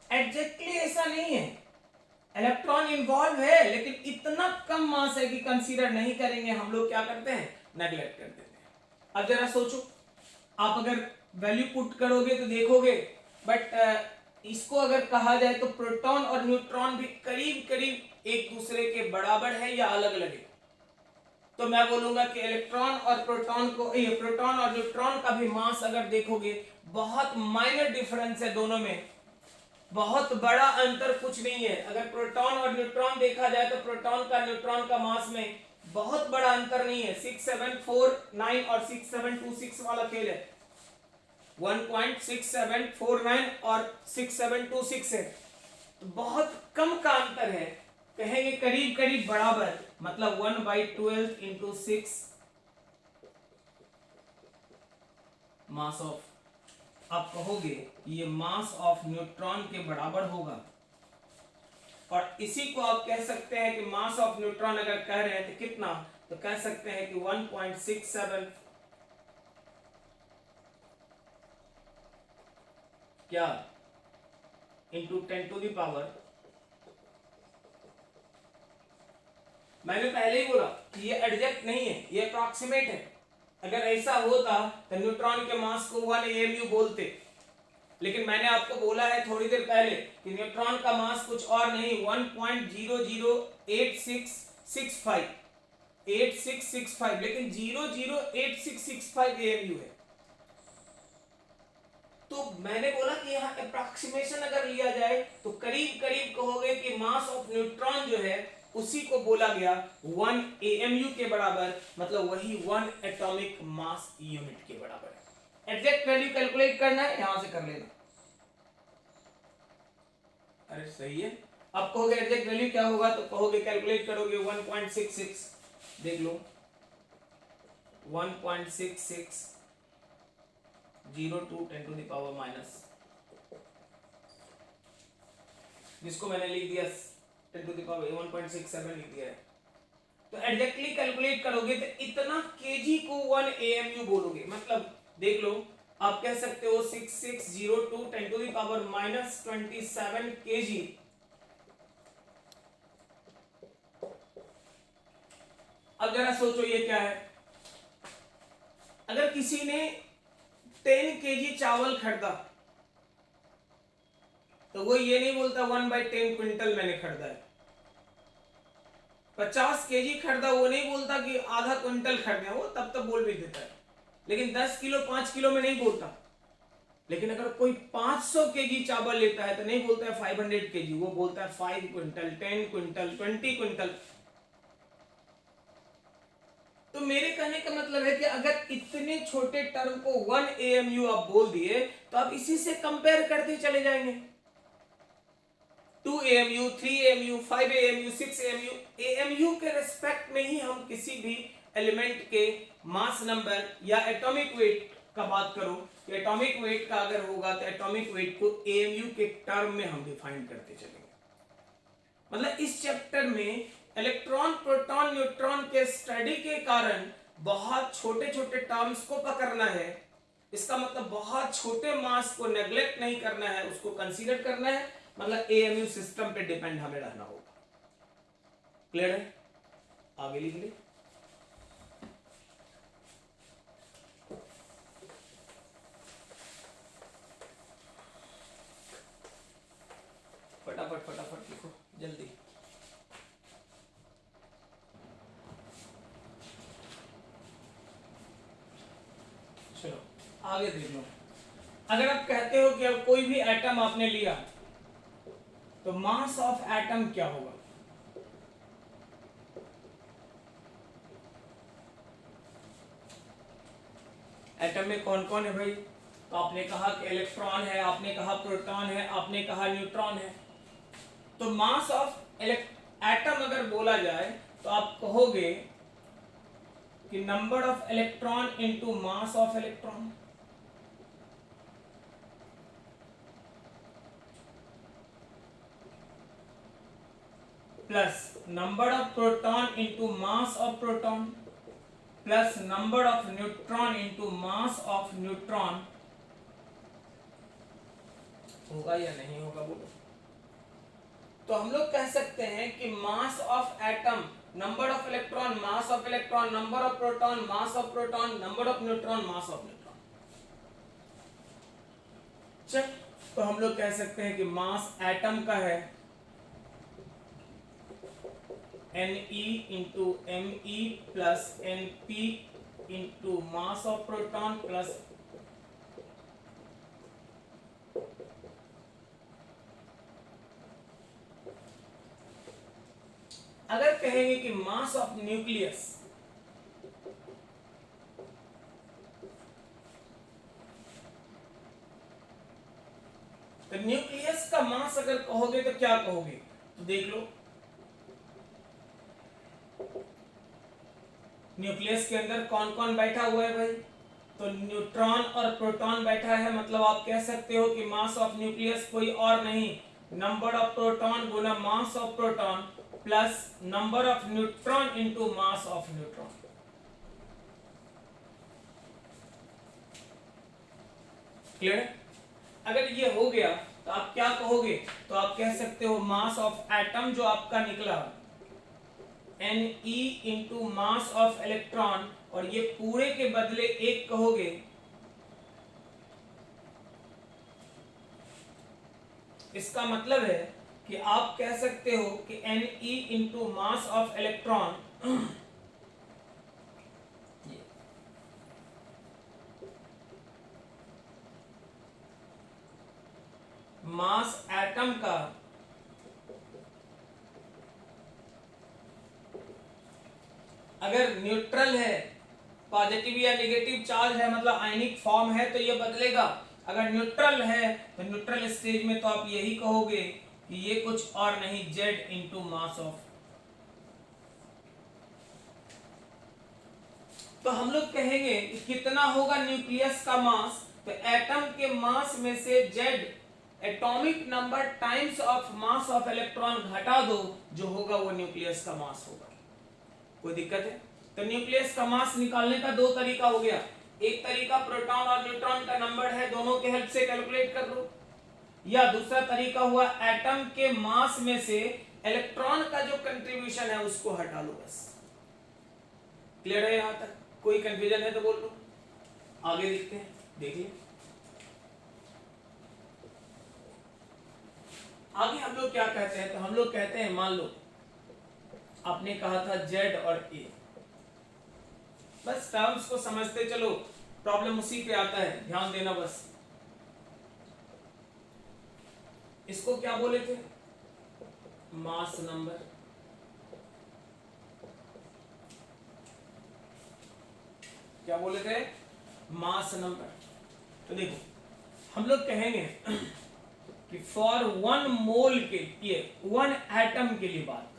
Exactly ऐसा नहीं है, इलेक्ट्रॉन इन्वॉल्व है, लेकिन इतना कम मास है कि कंसीडर नहीं करेंगे। हम लोग क्या करते हैं, नेग्लेक्ट कर देते हैं। अब जरा सोचो, आप अगर वैल्यू पुट करोगे तो देखोगे, बट इसको अगर कहा जाए तो प्रोटॉन और न्यूट्रॉन भी करीब करीब एक दूसरे के बराबर है या अलग अलग है। तो मैं बोलूंगा कि इलेक्ट्रॉन और प्रोटॉन को, ये प्रोटॉन और न्यूट्रॉन का भी मास अगर देखोगे बहुत माइनर डिफरेंस है दोनों में, बहुत बड़ा अंतर कुछ नहीं है। अगर प्रोटॉन और न्यूट्रॉन देखा जाए तो प्रोटॉन का न्यूट्रॉन का मास में बहुत बड़ा अंतर नहीं है। 6749 और 6726 वाला खेल है, 1.6749 और 6726 है, तो बहुत कम का अंतर है। कहेंगे करीब करीब बराबर, मतलब 1/12 इंटू 6 मास ऑफ, आप कहोगे ये मास ऑफ न्यूट्रॉन के बराबर होगा। और इसी को आप कह सकते हैं कि मास ऑफ न्यूट्रॉन अगर कह रहे हैं तो कितना, तो कह सकते हैं कि 1.67 क्या इंटू 10⁻, मैंने पहले ही बोला ये एग्जैक्ट नहीं है, ये अप्रॉक्सीमेट है। अगर ऐसा होता तो न्यूट्रॉन के मास को 1 AMU बोलते, लेकिन मैंने आपको बोला है थोड़ी देर पहले कि न्यूट्रॉन का मास कुछ और नहीं, 1.008665, लेकिन 008665 AMU है। तो मैंने बोला कि यहाँ अप्रॉक्सीमेशन अगर लिया जाए तो करीब करीब कहोगे कि मास ऑफ न्यूट्रॉन जो है उसी को बोला गया 1 AMU के बराबर, मतलब वही 1 एटॉमिक मास यूनिट के बराबर है। एग्जैक्ट वैल्यू कैलकुलेट करना है, यहां से कर लेना। अरे सही है। अब कहोगे एग्जैक्ट वैल्यू क्या होगा, तो कहोगे कैलकुलेट करोगे 1.66, देख लो 1.6602 10⁻⁻, जिसको मैंने लिख दिया 10⁻1.67 लिख दिया है। तो एग्जैक्टली कैलकुलेट करोगे तो इतना केजी को 1 AMU बोलोगे, मतलब देख लो आप कह सकते हो 6602 10⁻⁻27 केजी। अब जरा सोचो ये क्या है। अगर किसी ने 10 केजी चावल खरीदा तो वो ये नहीं बोलता 1/10 क्विंटल मैंने खरीदा है। 50 केजी खरीदा, वो नहीं बोलता कि आधा क्विंटल खरीदा, वो तब बोल भी देता है, लेकिन 10 किलो 5 किलो में नहीं बोलता। लेकिन अगर कोई 500 केजी चावल लेता है तो नहीं बोलता है 500 केजी, वो बोलता है 5 क्विंटल, 10 क्विंटल, 20 क्विंटल। तो मेरे कहने का मतलब है कि अगर इतने छोटे टर्म को 1 AMU आप बोल दिए तो आप इसी से कंपेयर करते चले जाएंगे। 2 AMU, 3 AMU, 5 AMU, 6 AMU, AMU के रेस्पेक्ट में ही हम किसी भी एलिमेंट के मास नंबर या एटॉमिक वेट का बात करो, एटॉमिक वेट का अगर होगा तो एटॉमिक वेट को AMU के टर्म में हम डिफाइन करते चलेंगे। मतलब इस चैप्टर में इलेक्ट्रॉन, प्रोटॉन, न्यूट्रॉन के स्टडी के कारण बहुत छोटे छोटे टर्म्स को पकड़ना है। इसका मतलब बहुत छोटे मास को नेग्लेक्ट नहीं करना है, उसको कंसीडर करना है। मतलब AMU सिस्टम पे डिपेंड हमें रहना होगा। क्लियर है? आगे लिख ले। फटाफट फटाफट लिखो जल्दी। चलो आगे देख लो। अगर आप कहते हो कि अब कोई भी एटम आपने लिया तो मास ऑफ एटम क्या होगा? एटम में कौन कौन है भाई? तो आपने कहा कि इलेक्ट्रॉन है, आपने कहा प्रोटॉन है, आपने कहा न्यूट्रॉन है। तो मास ऑफ एटम अगर बोला जाए तो आप कहोगे कि number of electron into mass of electron, plus number of proton into mass of proton, plus number of neutron into mass of neutron. होगा या नहीं होगा बोलो? तो हम लोग कह सकते हैं कि mass of atom, number of electron, mass of electron, number of proton, mass of proton, number of neutron, mass of neutron. चल, तो हम लोग कह सकते हैं कि मास एटम का है Ne into Me plus Np into mass of proton plus अगर कहेंगे कि मास ऑफ न्यूक्लियस, तो न्यूक्लियस का मास अगर कहोगे तो क्या कहोगे? तो देख लो, न्यूक्लियस के अंदर कौन कौन बैठा हुआ है भाई? तो न्यूट्रॉन और प्रोटॉन बैठा है। मतलब आप कह सकते हो कि मास ऑफ न्यूक्लियस कोई और नहीं, number of proton Guna mass of proton plus number of neutron into mass of neutron. Clear? अगर ये हो गया तो आप क्या कहोगे? तो आप कह सकते हो मास ऑफ एटम जो आपका निकला Ne into mass of electron, और ये पूरे के बदले एक कहोगे, इसका मतलब है कि आप कह सकते हो कि Ne into mass of electron mass atom का अगर न्यूट्रल है, पॉजिटिव या नेगेटिव चार्ज है, मतलब आयनिक फॉर्म है, तो ये बदलेगा। अगर न्यूट्रल है तो न्यूट्रल स्टेज में तो आप यही कहोगे कि ये कुछ और नहीं, Z इंटू मास ऑफ। तो हम लोग कहेंगे कि कितना होगा न्यूक्लियस का मास? तो एटम के मास में से Z atomic number times of mass of electron घटा दो, जो होगा वो न्यूक्लियस का मास होगा। कोई दिक्कत है? तो न्यूक्लियस का मास निकालने का दो तरीका हो गया। एक तरीका प्रोटॉन और न्यूट्रॉन का नंबर है, दोनों के हेल्प से कैलकुलेट कर लो, या दूसरा तरीका हुआ एटम के मास में से इलेक्ट्रॉन का जो कंट्रीब्यूशन है उसको हटा लो बस। क्लियर है? यहां तक कोई कंफ्यूजन है तो बोल लो। आगे देखते हैं, देखिए आगे हम लोग क्या कहते हैं। तो हम लोग कहते हैं, मान लो आपने कहा था Z और A, बस टर्म्स को समझते चलो, प्रॉब्लम उसी पे आता है, ध्यान देना बस। इसको क्या बोले थे? Mass number. क्या बोले थे? Mass number. तो देखो हम लोग कहेंगे कि फॉर 1 मोल के लिए, 1 एटम के लिए बात करो,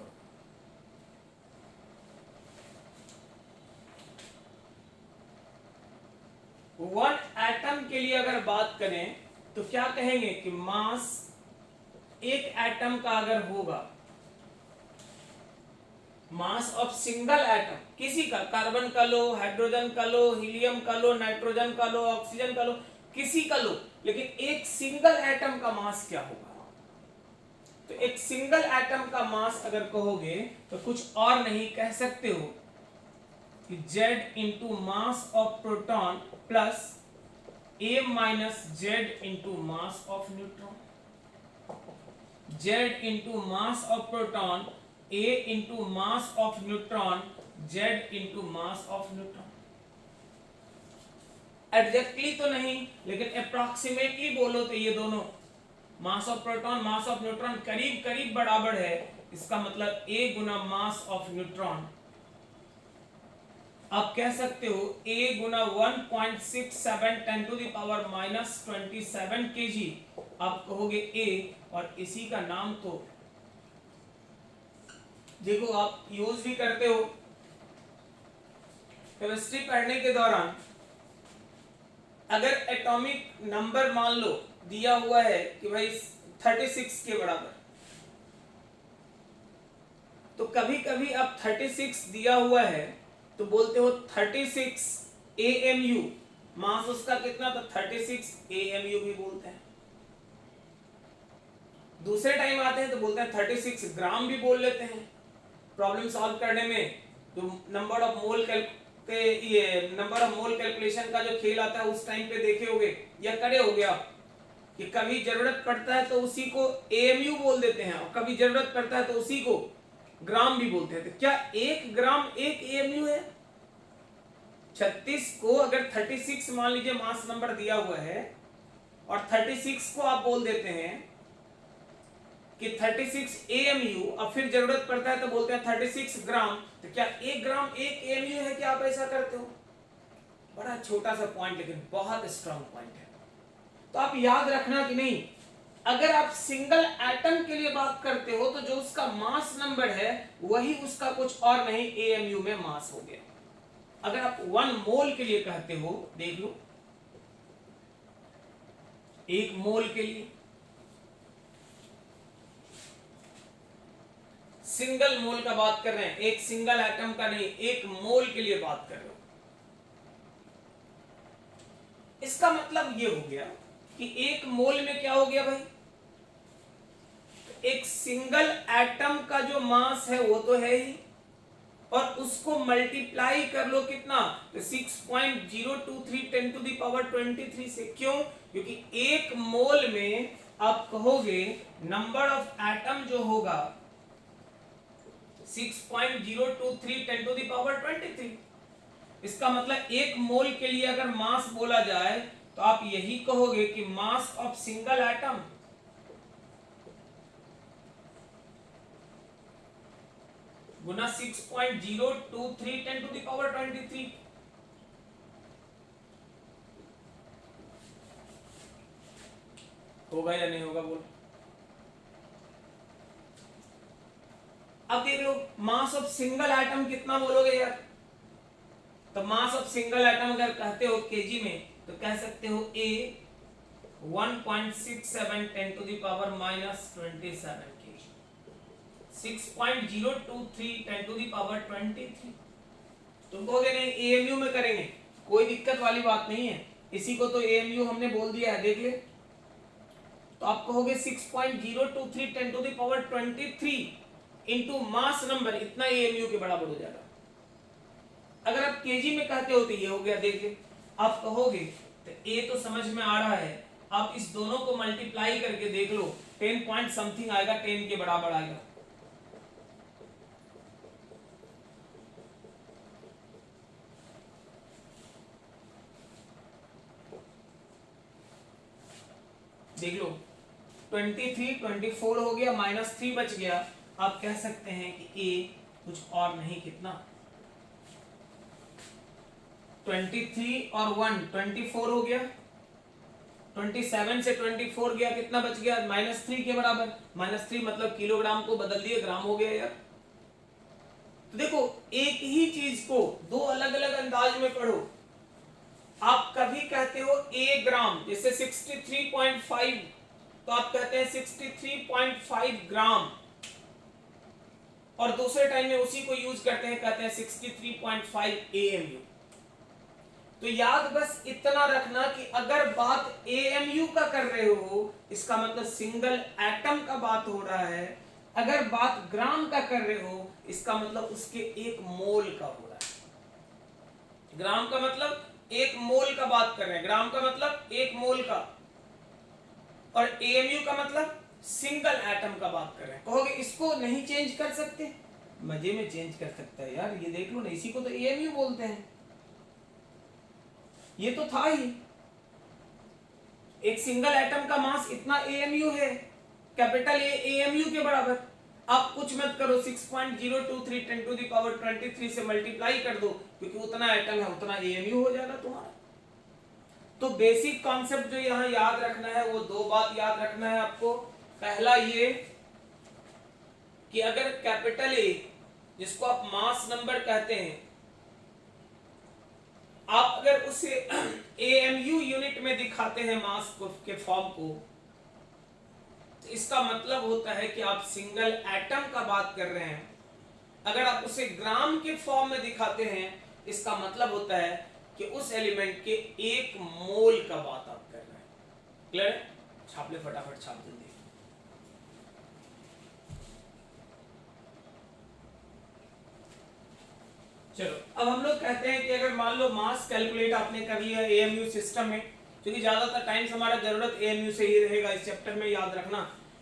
वन एटम के लिए अगर बात करें तो क्या कहेंगे कि मास एक एटम का अगर होगा, मास ऑफ सिंगल एटम, किसी का, कार्बन का लो, हाइड्रोजन का लो, हीलियम का लो, नाइट्रोजन का लो, ऑक्सीजन का लो, किसी का लो, लेकिन एक सिंगल एटम का मास क्या होगा? तो एक सिंगल एटम का मास अगर कहोगे तो कुछ और नहीं कह सकते हो कि Z into mass of proton plus A minus Z into mass of neutron, Z into mass of proton A into mass of neutron, Z into mass of neutron. Exactly तो नहीं, लेकिन अप्रॉक्सीमेटली बोलो तो ये दोनों mass of proton mass of neutron करीब करीब बराबर है। इसका मतलब A गुना मास ऑफ न्यूट्रॉन, आप कह सकते हो A गुना 1.67 10 to the power minus 27 kg, आप कहोगे A, और इसी का नाम तो देखो आप यूज भी करते हो केमिस्ट्री पढ़ने के दौरान। अगर एटॉमिक नंबर मान लो दिया हुआ है कि भाई 36 के बराबर, तो कभी कभी अब 36 दिया हुआ है तो बोलते हो 36 AMU, मास उसका कितना था? 36 AMU भी बोलते हैं। दूसरे टाइम आते हैं तो बोलते हैं 36 ग्राम भी बोल लेते हैं। प्रॉब्लम सॉल्व करने में तो नंबर ऑफ मोल कैलकुलेशन का जो खेल आता है उस टाइम पे देखे होगे या करे होगे आप, कि कभी जरूरत पड़ता है तो उसी को AMU बोल देते हैं और कभी जरूरत पड़ता है तो उसी को ग्राम भी बोलते हैं। तो क्या 1 ग्राम 1 AMU है? 36 को अगर 36 मान लीजिए मास नंबर दिया हुआ है और 36 को आप बोल देते हैं कि 36 AMU, और फिर जरूरत पड़ता है तो बोलते हैं 36 ग्राम, तो क्या 1 ग्राम 1 AMU है? क्या आप ऐसा करते हो? बड़ा छोटा सा पॉइंट लेकिन बहुत स्ट्रांग पॉइंट है। तो आप याद रखना कि नहीं, अगर आप सिंगल एटम के लिए बात करते हो तो जो उसका मास नंबर है वही उसका कुछ और नहीं AMU में मास हो गया। अगर आप 1 मोल के लिए कहते हो, देख लो 1 मोल के लिए, सिंगल मोल का बात कर रहे हैं, एक सिंगल एटम का नहीं, 1 मोल के लिए बात कर रहे हो। इसका मतलब ये हो गया कि 1 मोल में क्या हो गया भाई? एक सिंगल एटम का जो मास है वो तो है ही, और उसको मल्टीप्लाई कर लो कितना? तो 6.023 10 टू द पावर 23 से। क्यों? क्योंकि 1 मोल में आप कहोगे नंबर ऑफ एटम जो होगा 6.023 10 टू द पावर 23। इसका मतलब 1 मोल के लिए अगर मास बोला जाए तो आप यही कहोगे कि मास ऑफ सिंगल एटम गुना 6.023 10 टू द पावर 23। होगा या नहीं होगा बोल? अब देख लो मास ऑफ सिंगल एटम कितना बोलोगे यार? तो मास ऑफ सिंगल एटम अगर कहते हो केजी में तो कह सकते हो A 1.67 10 to the power minus 27 kg, 6.023 10 to the power 23। तुम कहोगे नहीं AMU में करेंगे, कोई दिक्कत वाली बात नहीं है, इसी को तो AMU हमने बोल दिया है, देख ले। तो आप कहोगे 6.023 10 to the power 23 into mass number, इतना AMU के बराबर हो जाएगा। अगर आप केजी में कहते हो तो ये हो गया, देखिए आप कहोगे तो A तो समझ में आ रहा है, आप इस दोनों को मल्टीप्लाई करके देख लो 10 पॉइंट समथिंग आएगा, 10 के बराबर आएगा। देख लो 23 24 हो गया, -3 बच गया। आप कह सकते हैं कि A कुछ और नहीं कितना 23 और 1 24 हो गया, 27 से 24 गया, कितना बच गया -3 के बराबर। -3 मतलब किलोग्राम को बदल दिए ग्राम हो गया यार। तो देखो एक ही चीज को दो अलग अलग अंदाज में पढ़ो। आप कभी कहते हो A ग्राम, जैसे 63.5 तो आप कहते हैं 63.5 ग्राम, और दूसरे टाइम में उसी को यूज करते हैं, कहते हैं 63.5 AMU। तो याद बस इतना रखना कि अगर बात AMU का कर रहे हो इसका मतलब सिंगल एटम का बात हो रहा है, अगर बात ग्राम का कर रहे हो इसका मतलब उसके एक मोल का हो रहा है। ग्राम का मतलब एक मोल का बात कर रहे हैं, ग्राम का मतलब एक मोल का, और AMU का मतलब सिंगल एटम का बात कर रहे हैं। कहोगे इसको नहीं चेंज कर सकते? मजे में चेंज कर सकता है यार, ये देख लो ना, इसी को तो AMU बोलते हैं। ये तो था ही, एक सिंगल एटम का मास इतना AMU है, कैपिटल A AMU के बराबर। आप कुछ मत करो, 6.023 10 टू द पावर 23 से मल्टीप्लाई कर दो, क्योंकि उतना एटम है उतना AMU हो जाएगा तुम्हारा। तो बेसिक कॉन्सेप्ट जो यहां याद रखना है वो दो बात याद रखना है आपको। पहला ये कि अगर कैपिटल A जिसको आप मास नंबर कहते हैं, आप अगर उसे AMU यूनिट में दिखाते हैं मास को के फॉर्म को, तो इसका मतलब होता है कि आप सिंगल एटम का बात कर रहे हैं। अगर आप उसे ग्राम के फॉर्म में दिखाते हैं इसका मतलब होता है कि उस एलिमेंट के एक मोल का बात आप कर रहे हैं। क्लियर है? छाप ले फटाफट, छाप जल्दी। चलो अब हम लोग कहते हैं कि अगर मान लो मास कैलकुलेट आपने कर लिया AMU सिस्टम में, क्योंकि ज्यादातर टाइम्स हमारा जरूरत AMU से ही रहेगा इस चैप्टर में, याद रखना,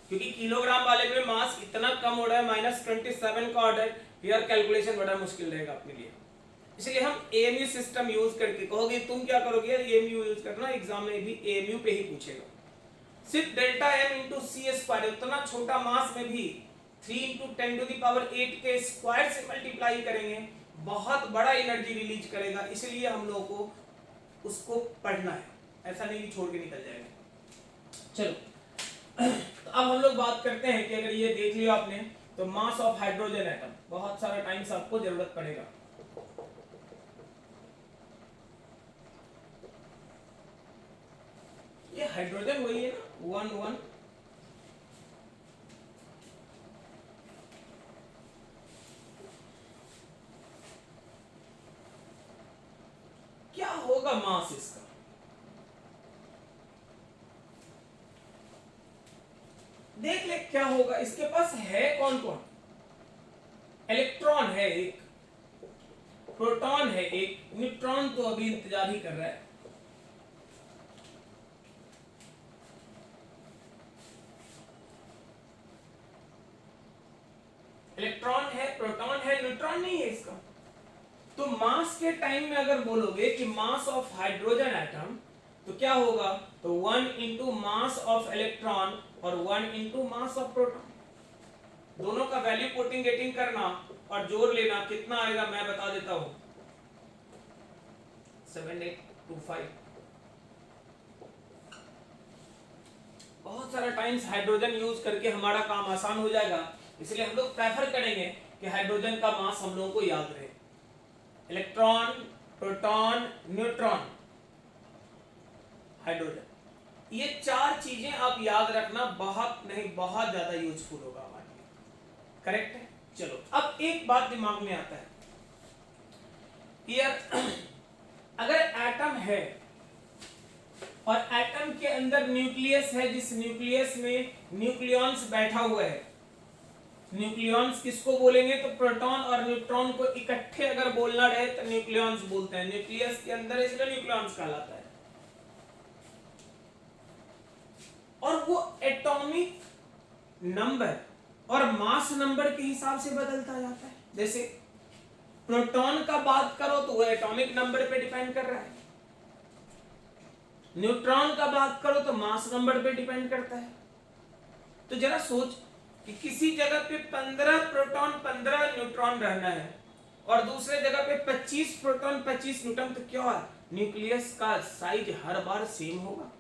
क्योंकि किलोग्राम वाले में मास इतना कम हो रहा है, -27 का ऑर्डर, यार कैलकुलेशन बड़ा मुश्किल रहेगा अपने लिए। इसलिए हम AMU सिस्टम यूज करके, कहोगे तुम क्या करोगे यार AMU यूज करना, एग्जाम में भी AMU पे ही पूछेगा। सिर्फ डेल्टा M इंटू C² उतना छोटा मास में भी 3 इंटू 10 टू द पावर 8 के स्क्वायर से मल्टीप्लाई करेंगे, बहुत बड़ा एनर्जी रिलीज करेगा। इसलिए हम लोगों को उसको पढ़ना है, ऐसा नहीं कि छोड़ के निकल जाएगा। चलो तो अब हम लोग बात करते हैं कि अगर ये देख लिया आपने तो मास ऑफ हाइड्रोजन एटम, बहुत सारा टाइम्स आपको जरूरत पड़ेगा। ये हाइड्रोजन वही है ना, 1 1, क्या होगा मास इसका? देख ले क्या होगा। इसके पास है कौन कौन? इलेक्ट्रॉन है एक, प्रोटॉन है एक, न्यूट्रॉन तो अभी इंतजार ही कर रहा है। इलेक्ट्रॉन है, प्रोटॉन है, न्यूट्रॉन नहीं है इसका। तो मास के टाइम में अगर बोलोगे कि मास ऑफ हाइड्रोजन एटम, तो क्या होगा? तो 1 इंटू मास ऑफ इलेक्ट्रॉन और 1 इंटू मास ऑफ प्रोटॉन, दोनों का वैल्यू पुटिंग गेटिंग करना और जोड़ लेना, कितना आएगा मैं बता देता हूं, 7825। बहुत सारा टाइम्स हाइड्रोजन यूज करके हमारा काम आसान हो जाएगा, इसलिए हम लोग प्रेफर करेंगे कि हाइड्रोजन का मास हम लोगों को याद रहे। इलेक्ट्रॉन, प्रोटॉन, न्यूट्रॉन, हाइड्रोजन, ये चार चीजें आप याद रखना, बहुत नहीं बहुत ज्यादा यूजफुल होगा हमारे लिए। करेक्ट है? चलो अब एक बात दिमाग में आता है, यार अगर एटम है और एटम के अंदर न्यूक्लियस है, जिस न्यूक्लियस में न्यूक्लियॉन्स बैठा हुआ है, न्यूक्लियॉन्स किसको बोलेंगे? तो प्रोटॉन और न्यूट्रॉन को इकट्ठे अगर बोलना रहे तो न्यूक्लियॉन्स बोलते हैं, न्यूक्लियस के अंदर इसलिए न्यूक्लियॉन्स कहलाता है। और वो एटॉमिक नंबर और मास नंबर के हिसाब से बदलता जाता है। जैसे प्रोटॉन का बात करो तो वो एटॉमिक नंबर पे डिपेंड कर रहा है, न्यूट्रॉन का बात करो तो मास नंबर पे डिपेंड करता है। तो जरा सोच कि किसी जगह पे 15 प्रोटॉन 15 न्यूट्रॉन रहना है और दूसरे जगह पे 25 प्रोटॉन 25 न्यूट्रॉन, तो क्या न्यूक्लियस का साइज हर बार सेम होगा?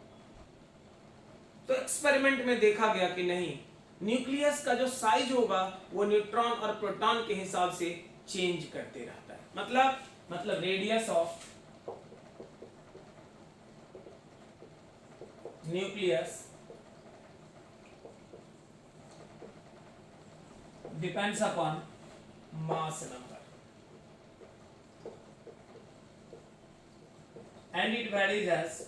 तो एक्सपेरिमेंट में देखा गया कि नहीं, न्यूक्लियस का जो साइज होगा वो न्यूट्रॉन और प्रोटॉन के हिसाब से चेंज करते रहता है। मतलब radius of nucleus depends upon mass number and it varies as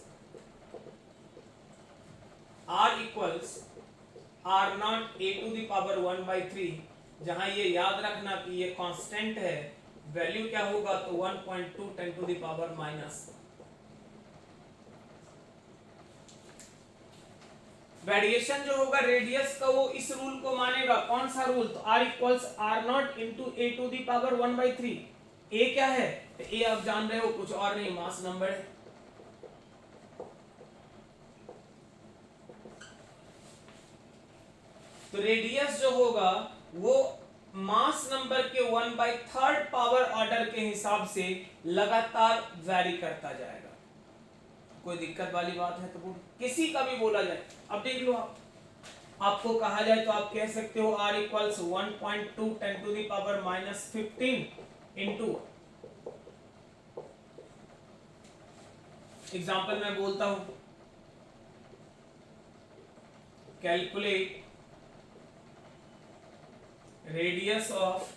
r equals r naught a to the power 1/3, जहां ये याद रखना कि ये कांस्टेंट है, वैल्यू क्या होगा तो 1.2 10 to the power minus। Variation जो होगा रेडियस का वो इस रूल को मानेगा, कौन सा रूल, तो r equals r not into a to the power 1/3। a क्या है, तो a आप जान रहे हो कुछ और नहीं, मास नंबर है। तो रेडियस जो होगा वो मास नंबर के 1/3 पावर ऑर्डर के हिसाब से लगातार वैरी करता जाएगा। कोई दिक्कत वाली बात है तो बोल, किसी का भी बोला जाए। अब देख लो, आपको कहा जाए तो आप कह सकते हो r equals 1.2 10 to the power minus 15 into, example मैं बोलता हूं, calculate radius of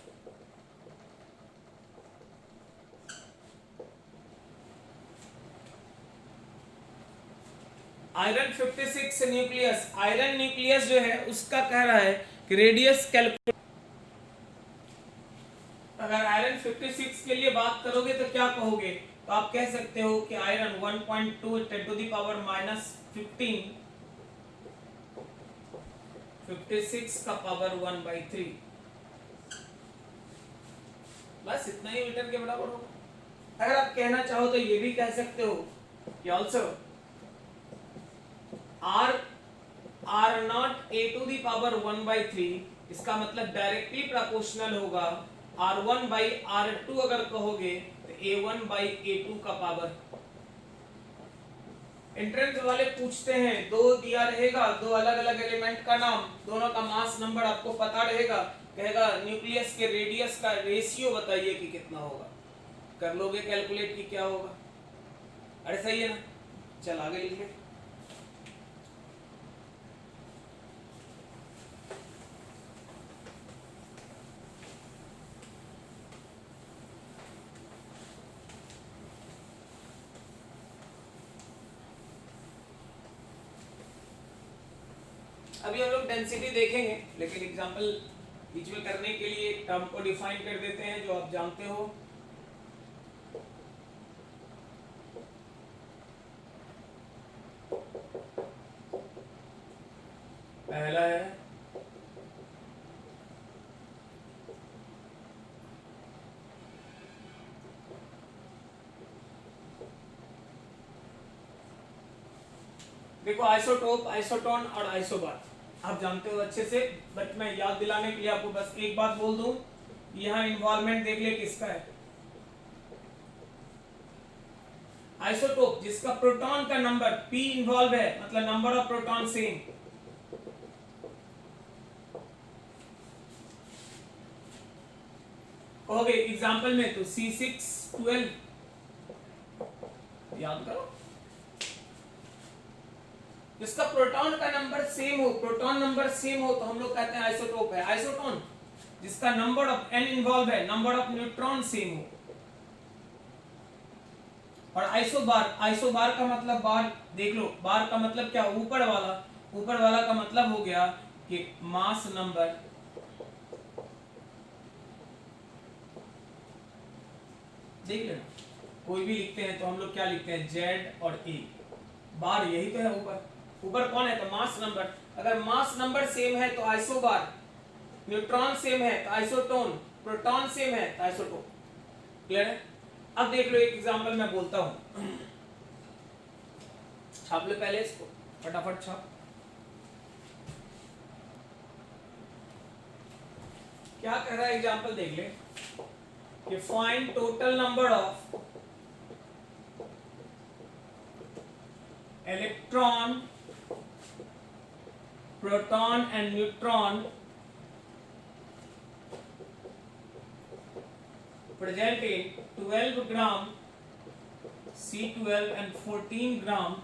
iron 56 nucleus, iron nucleus जो है उसका कह रहा है कि रेडियस कैलकुलेट, अगर आयरन 56 के लिए बात करोगे तो क्या कहोगे, तो आप कह सकते हो कि iron 1.2 10 to the power minus 15 56 का पावर 1/3, बस इतना ही मीटर के बराबर होगा। अगर आप कहना चाहो तो ये भी कह सकते हो कि also r not a to the power 1/3, इसका मतलब डायरेक्टली प्रोपोर्शनल होगा r1 by r2, अगर कहोगे तो a1 by a2 का पावर। एंट्रेंस वाले पूछते हैं, दो दिया रहेगा, दो अलग अलग एलिमेंट का नाम, दोनों का मास नंबर आपको पता रहेगा, कहेगा न्यूक्लियस के रेडियस का रेशियो बताइए कि कितना होगा, कर लोगे कैलकुलेट कि क्या होगा। अरे सही है ना, चल आगे लिखिए। अभी हम लोग डेंसिटी देखेंगे, लेकिन एग्जांपल बीच में करने के लिए टर्म को डिफाइन कर देते हैं जो आप जानते हो। पहला है देखो, आइसोटोप, आइसोटोन और आइसोबार आप जानते हो अच्छे से, बट मैं याद दिलाने के लिए आपको बस एक बात बोल दूं, यहाँ इन्वॉल्वमेंट देख ले किसका है। आइसोटोप जिसका प्रोटॉन का नंबर p इन्वॉल्व है, मतलब नंबर ऑफ प्रोटॉन सेम, कहोगे एग्जांपल में तो C612 याद करो, जिसका प्रोटॉन का नंबर सेम हो, प्रोटॉन नंबर सेम हो तो हम लोग कहते हैं आइसोटोप है। आइसोटोन जिसका नंबर ऑफ n इन्वॉल्व है, नंबर ऑफ न्यूट्रॉन सेम हो। और आइसोबार, आइसोबार का मतलब बार देख लो, बार का मतलब क्या, ऊपर वाला, ऊपर वाला का मतलब हो गया कि मास नंबर देख लेना, कोई भी लिखते हैं तो हम लोग क्या लिखते हैं, Z और A, बार यही तो है ऊपर, ऊपर कौन है तो मास नंबर। अगर मास नंबर सेम है तो आइसोबार, न्यूट्रॉन सेम है तो आइसोटोन, प्रोटॉन सेम है तो आइसोटोप। क्लियर है? अब देख लो एक एग्जांपल मैं बोलता हूं, छाप लो पहले इसको, फटाफट छाप। क्या कह रहा है एग्जांपल देख ले कि find total number of electron, proton and neutron present in 12 gram C12 and 14 gram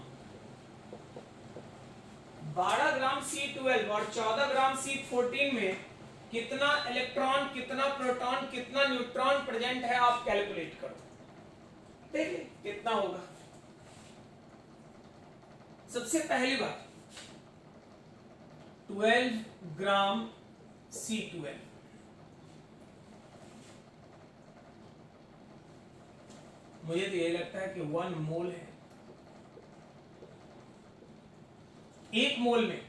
12 gram C12 और 14 ग्राम C14 में कितना इलेक्ट्रॉन, कितना प्रोटॉन, कितना न्यूट्रॉन प्रेजेंट है आप कैलकुलेट करो, देखिए कितना होगा। सबसे पहली बात 12 ग्राम C12, मुझे तो ये लगता है कि 1 मोल है। एक मोल में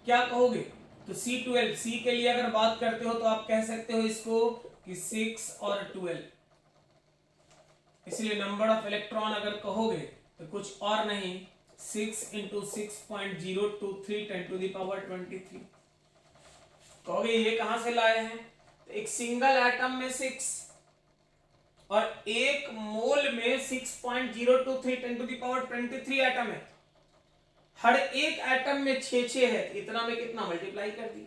क्या कहोगे, तो C12, C के लिए अगर बात करते हो तो आप कह सकते हो इसको कि 6 और 12, इसलिए नंबर ऑफ इलेक्ट्रॉन अगर कहोगे तो कुछ और नहीं 6 इंटू 6.023 10 टू द पावर 23। कहोगे ये कहां से लाए हैं, तो एक सिंगल एटम में 6 और एक मोल में 6.023 10 टू द पावर 23 एटम है, हर एक एटम में 6 है, इतना में कितना मल्टीप्लाई कर दिए।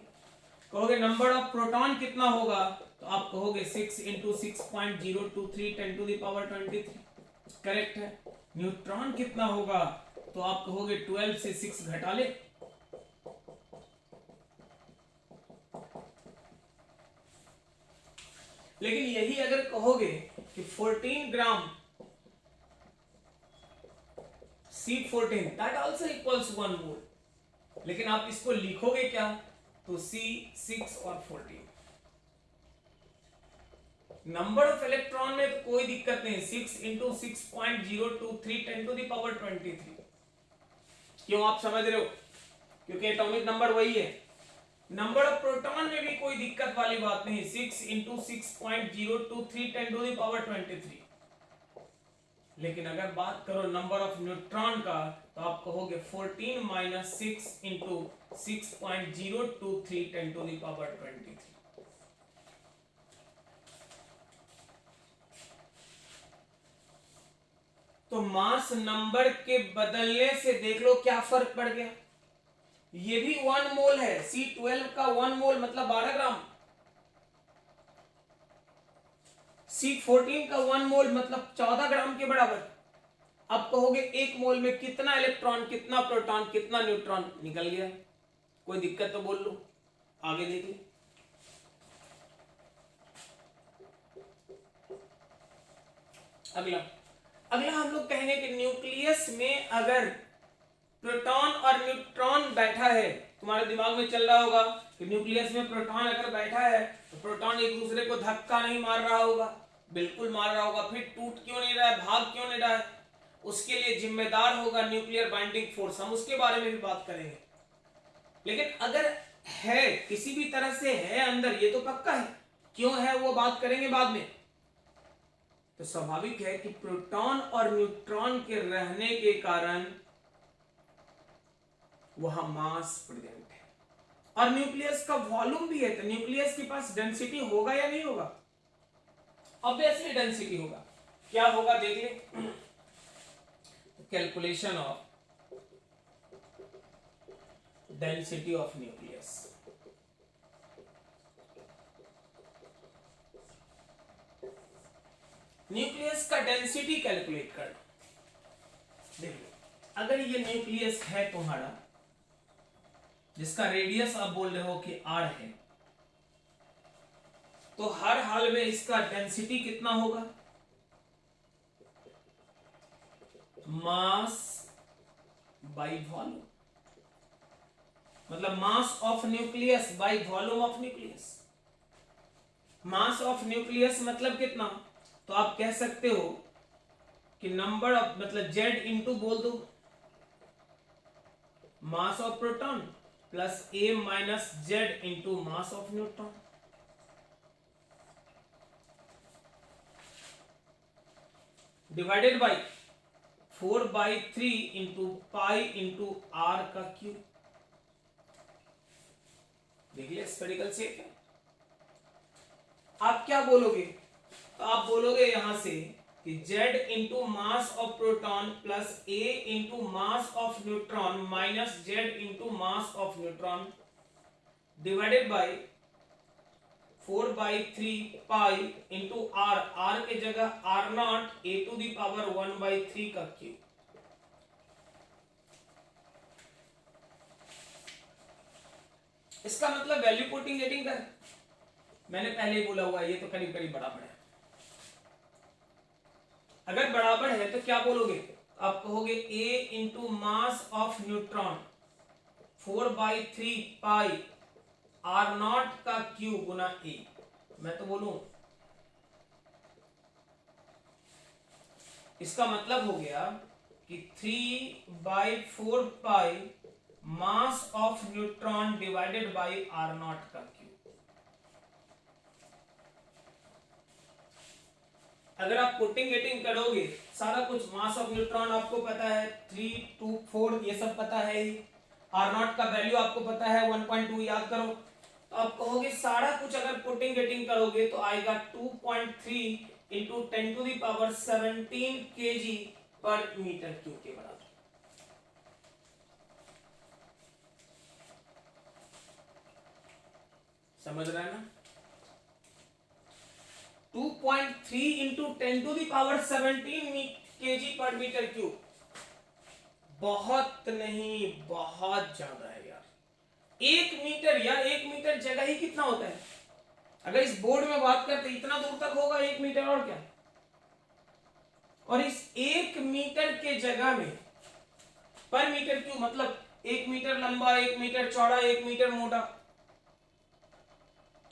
कहोगे नंबर ऑफ प्रोटॉन कितना होगा, तो आप कहोगे 6 into 6.023 10 to the power 23, correct है। न्यूट्रॉन कितना होगा, तो आप कहोगे 12 से 6 घटा ले, लेकिन यही अगर कहोगे कि 14 ग्राम C14 दैट आल्सो इक्वल्स 1 मोल, लेकिन आप इसको लिखोगे क्या, तो C6 और 14। नंबर ऑफ इलेक्ट्रॉन में तो कोई दिक्कत नहीं, 6 इंटू 6.023 10 टू द पावर 23। क्यों आप समझ रहे हो, क्योंकि एटॉमिक नंबर वही है। नंबर ऑफ प्रोटॉन में भी कोई दिक्कत वाली बात नहीं, 6 इंटू 6.023 10 टू द पावर 23। लेकिन अगर बात करो नंबर ऑफ न्यूट्रॉन का, तो आप कहोगे 14 minus 6 into 6.023 10 to the power 23। तो मास नंबर के बदलने से देख लो क्या फर्क पड़ गया। ये भी 1 मोल है, C12 का 1 मोल मतलब 12 ग्राम, C14 का 1 मोल मतलब 14 ग्राम के बराबर। अब कहोगे एक मोल में कितना इलेक्ट्रॉन, कितना प्रोटॉन, कितना न्यूट्रॉन, निकल गया। कोई दिक्कत तो बोल लो, आगे देख लो। अगला हम लोग कहेंगे कि न्यूक्लियस में अगर प्रोटॉन और न्यूट्रॉन बैठा है, तुम्हारे दिमाग में चल रहा होगा कि न्यूक्लियस में प्रोटॉन अगर बैठा है तो प्रोटॉन एक दूसरे को धक्का नहीं मार रहा होगा, बिल्कुल मार रहा होगा। फिर टूट क्यों नहीं रहा है, भाग क्यों नहीं रहा है, उसके लिए जिम्मेदार होगा न्यूक्लियर बाइंडिंग फोर्स, हम उसके बारे में भी बात करेंगे। लेकिन अगर है किसी भी तरह से है अंदर, ये तो पक्का है, क्यों है वो बात करेंगे बाद में। तो स्वाभाविक है कि प्रोटॉन और न्यूट्रॉन के रहने के कारण वहां मास प्रेजेंट है और न्यूक्लियस का वॉल्यूम भी है, तो न्यूक्लियस के पास डेंसिटी होगा या नहीं होगा, ऑब्वियसली डेंसिटी होगा। क्या होगा देख ले, calculation of density of nucleus. Nucleus का डेंसिटी कैलकुलेट कर। देखो अगर ये न्यूक्लियस है तुम्हारा, जिसका रेडियस आप बोल रहे हो कि r है, तो हर हाल में इसका डेंसिटी कितना होगा, मास बाई वॉल्यूम, मतलब mass of nucleus by volume of nucleus. Mass of nucleus मतलब कितना, तो आप कह सकते हो कि नंबर ऑफ मतलब z इंटू बोल दो मास of proton plus a minus Z into mass of neutron. Divided by 4/3 into pi into r का क्यूब। देखिए स्फेरिकल शेप है। आप क्या बोलोगे, तो आप बोलोगे यहां से कि Z into mass of proton plus A into mass of neutron minus Z into mass of neutron divided by 4/3 pi into R, R के जगह R0 A to the power 1/3 का क्यूब। इसका मतलब वैल्यू पुटिंग गेटिंग कर, मैंने पहले ही बोला हुआ है, ये तो करीब करीब बराबर है। अगर बराबर है तो क्या बोलोगे, आप कहोगे A into mass of neutron 4/3 pi R0 का क्यूब गुना A। मैं तो बोलूं इसका मतलब हो गया कि 3/4 pi mass of neutron divided by R0 का क्यूब। अगर आप पुटिंग गेटिंग करोगे, सारा कुछ मास ऑफ न्यूट्रॉन आपको पता है 3, 2, 4 ये सब पता है ही, R0 का वैल्यू आपको पता है 1.2 याद करो, तो आप कहोगे सारा कुछ अगर पुटिंग गेटिंग करोगे तो आएगा 2.3 into 10 to the power 17 kg per metre cube के बराबर। समझ रहे हैं ना, 2.3 into 10 to the power 17 kg per metre cube, बहुत नहीं बहुत ज्यादा है यार। 1 मीटर यार, 1 मीटर जगह ही कितना होता है, अगर इस बोर्ड में बात करते इतना दूर तक होगा 1 मीटर, और क्या। और इस 1 मीटर के जगह में पर मीटर क्यूब मतलब 1 मीटर लंबा, 1 मीटर चौड़ा, 1 मीटर मोटा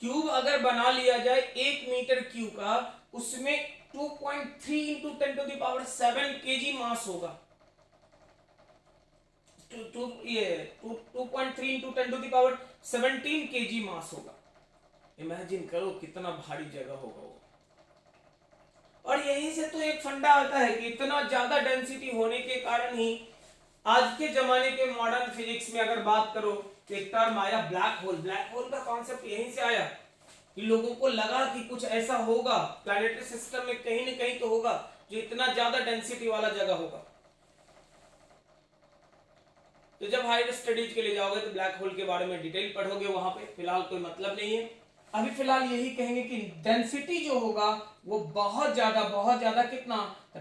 क्यूब अगर बना लिया जाए 1 मीटर क्यूब का, उसमें 2.3 into 10 to the power 7 kg mass होगा। 2.3 into 10 to the power 17 kg mass होगा। इमेजिन करो कितना भारी जगह होगा वो। और यहीं से तो एक फंडा आता है कि इतना ज्यादा डेंसिटी होने के कारण ही आज के जमाने के मॉडर्न फिजिक्स में अगर बात करो तो एक टर्म आया ब्लैक होल। ब्लैक होल का कॉन्सेप्ट यहीं से आया कि लोगों को लगा कि कुछ ऐसा होगा प्लैनेटरी सिस्टम में, कहीं न कहीं तो होगा जो इतना ज्यादा डेंसिटी वाला जगह होगा। तो जब हायर स्टडीज के लिए जाओगे तो ब्लैक होल के बारे में डिटेल पढ़ोगे, वहां पे फिलहाल कोई मतलब नहीं है। अभी फिलहाल यही कहेंगे कि डेंसिटी जो होगा वो बहुत ज्यादा कितना,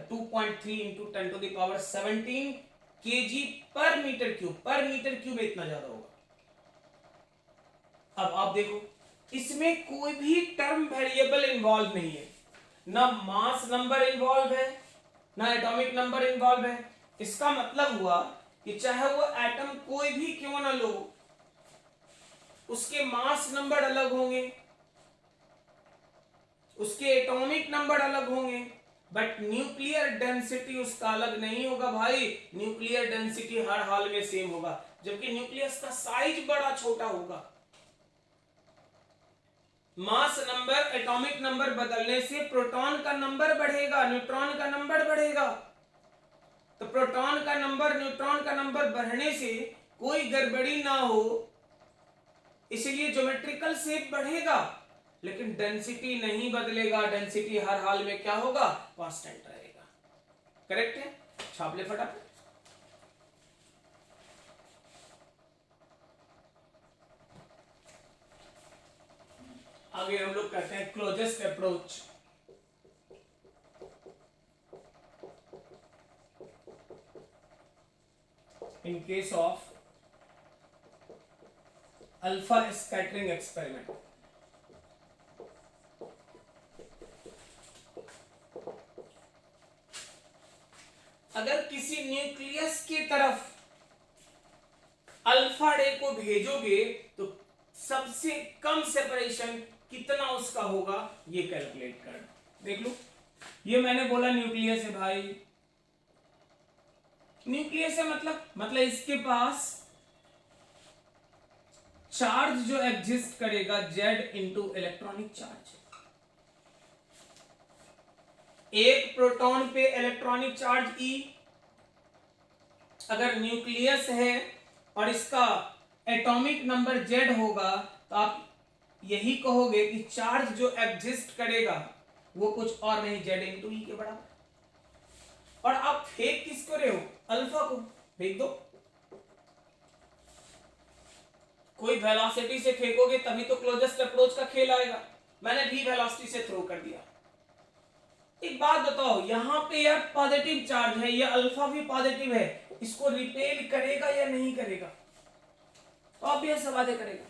2.3 into 10 to the power 17 kg per metre cube, per metre cube इतना ज्यादा होगा। अब आप देखो इसमें कोई भी टर्म वेरिएबल इन्वॉल्व नहीं है, ना मास नंबर इन्वॉल्व है, ना एटॉमिक नंबर इन्वॉल्व है। इसका मतलब हुआ कि चाहे वो एटम कोई भी क्यों ना लो, उसके मास नंबर अलग होंगे, उसके एटॉमिक नंबर अलग होंगे, बट न्यूक्लियर डेंसिटी उसका अलग नहीं होगा भाई। न्यूक्लियर डेंसिटी हर हाल में सेम होगा, जबकि न्यूक्लियस का साइज बड़ा छोटा होगा। मास नंबर एटॉमिक नंबर बदलने से प्रोटॉन का नंबर बढ़ेगा, न्यूट्रॉन का नंबर बढ़ेगा। तो प्रोटॉन का नंबर न्यूट्रॉन का नंबर बढ़ने से कोई गड़बड़ी ना हो, इसलिए ज्योमेट्रिकल शेप बढ़ेगा, लेकिन डेंसिटी नहीं बदलेगा। डेंसिटी हर हाल में क्या होगा, कांस्टेंट रहेगा। करेक्ट है, छाप ले फटाफट। आगे हम लोग कहते हैं closest approach. In case of alpha scattering experiment, अगर किसी न्यूक्लियस की तरफ अल्फा रे को भेजोगे तो सबसे कम सेपरेशन कितना उसका होगा, ये कैलकुलेट करना। देख लो, ये मैंने बोला न्यूक्लियस है भाई, न्यूक्लियस है मतलब इसके पास चार्ज जो एग्जिस्ट करेगा Z इंटू इलेक्ट्रॉनिक चार्ज। एक प्रोटॉन पे इलेक्ट्रॉनिक चार्ज E, अगर न्यूक्लियस है और इसका एटॉमिक नंबर Z होगा तो आप यही कहोगे कि चार्ज जो एग्जिस्ट करेगा वो कुछ और नहीं जेड इंटू ई के बराबर। और आप फेंक किसको रहे हो? अल्फा को फेंक दो। कोई वेलोसिटी से फेंकोगे तभी तो क्लोजेस्ट अप्रोच का खेल आएगा। मैंने भी वेलोसिटी से थ्रो कर दिया। एक बात बताओ, यहां पे यार पॉजिटिव चार्ज है, ये अल्फा भी पॉजिटिव है, इसको रिपेल करेगा या नहीं करेगा? तो ऑब्वियस सी बात है करेगा।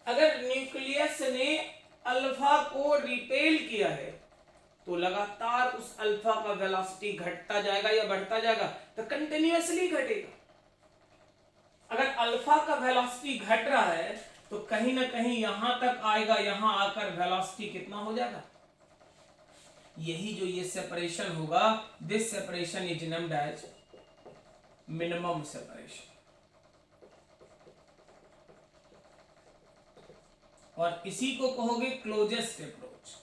अगर न्यूक्लियस ने अल्फा को रिपेल किया है तो लगातार उस अल्फा का वेलोसिटी घटता जाएगा या बढ़ता जाएगा? तो कंटिन्यूअसली घटेगा। अगर अल्फा का वेलोसिटी घट रहा है तो कहीं ना कहीं यहां तक आएगा, यहां आकर वेलोसिटी कितना हो जाएगा? यही जो ये सेपरेशन होगा, this separation is named as minimum separation. और इसी को कहोगे क्लोजेस्ट अप्रोच।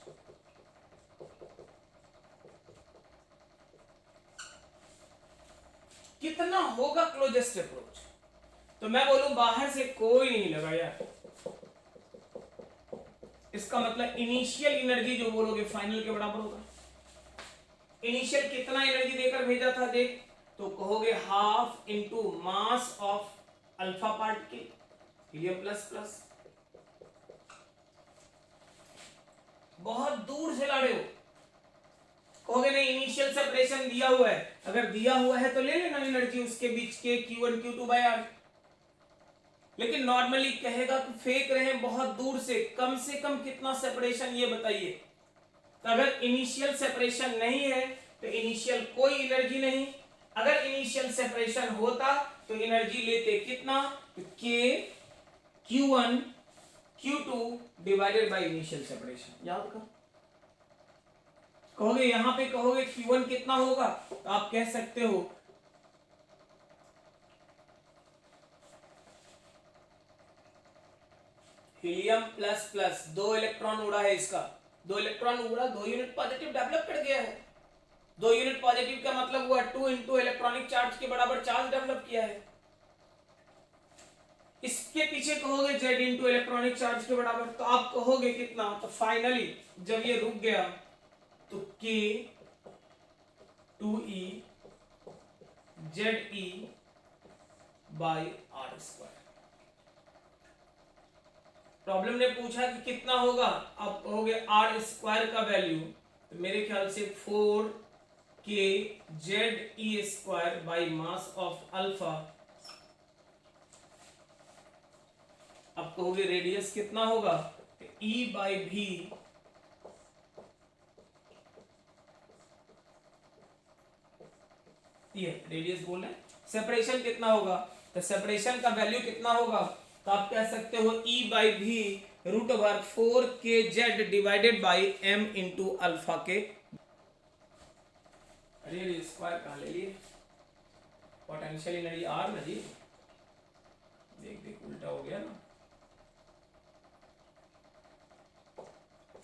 कितना होगा क्लोजेस्ट अप्रोच? तो मैं बोलूं बाहर से कोई नहीं लगा यार, इसका मतलब इनिशियल एनर्जी जो बोलोगे फाइनल के बराबर होगा। इनिशियल कितना एनर्जी देकर भेजा था देख, तो कहोगे half into mass of alpha particle helium plus plus. बहुत दूर से ला रहे हो, कहोगे नहीं इनिशियल सेपरेशन दिया हुआ है, अगर दिया हुआ है तो ले लेना एनर्जी उसके बीच के Q1 Q2 बाय R। लेकिन नॉर्मली कहेगा कि फेंक रहे हैं बहुत दूर से कम कितना सेपरेशन ये बताइए। तो अगर इनिशियल सेपरेशन नहीं है तो इनिशियल कोई एनर्जी नहीं, अगर इनिशियल सेपरेशन होता तो एनर्जी लेते कितना? K Q1 Q2 divided by initial separation. याद कर, कहोगे यहां पे कहोगे Q1 कितना होगा, तो आप कह सकते हो हीलियम प्लस प्लस 2 इलेक्ट्रॉन उड़ा है इसका, 2 इलेक्ट्रॉन उड़ा, 2 यूनिट पॉजिटिव डेवलप कर गया है। 2 यूनिट पॉजिटिव का मतलब हुआ 2 इंटू इलेक्ट्रॉनिक चार्ज के बराबर चार्ज डेवलप किया है। इसके पीछे कहोगे जेड इंटू इलेक्ट्रॉनिक चार्ज के बराबर, तो आप कहोगे कितना? तो फाइनली जब ये रुक गया तो K 2E ZE by R square. Problem ने पूछा कि कितना होगा, आप कहोगे R स्क्वायर का वैल्यू, तो मेरे ख्याल से 4K ZE square by mass of alpha. अब कहोगे रेडियस कितना होगा, तो E बाई V ये रेडियस बोल रहे हैं। सेपरेशन कितना होगा, तो सेपरेशन का वैल्यू कितना होगा, तो आप कह सकते हो E by v root over 4kz divided by m into alpha के। अरे स्क्वायर कहाँ ले लिए, पोटेंशियल एनर्जी आर ना जी, देख देख उल्टा हो गया ना।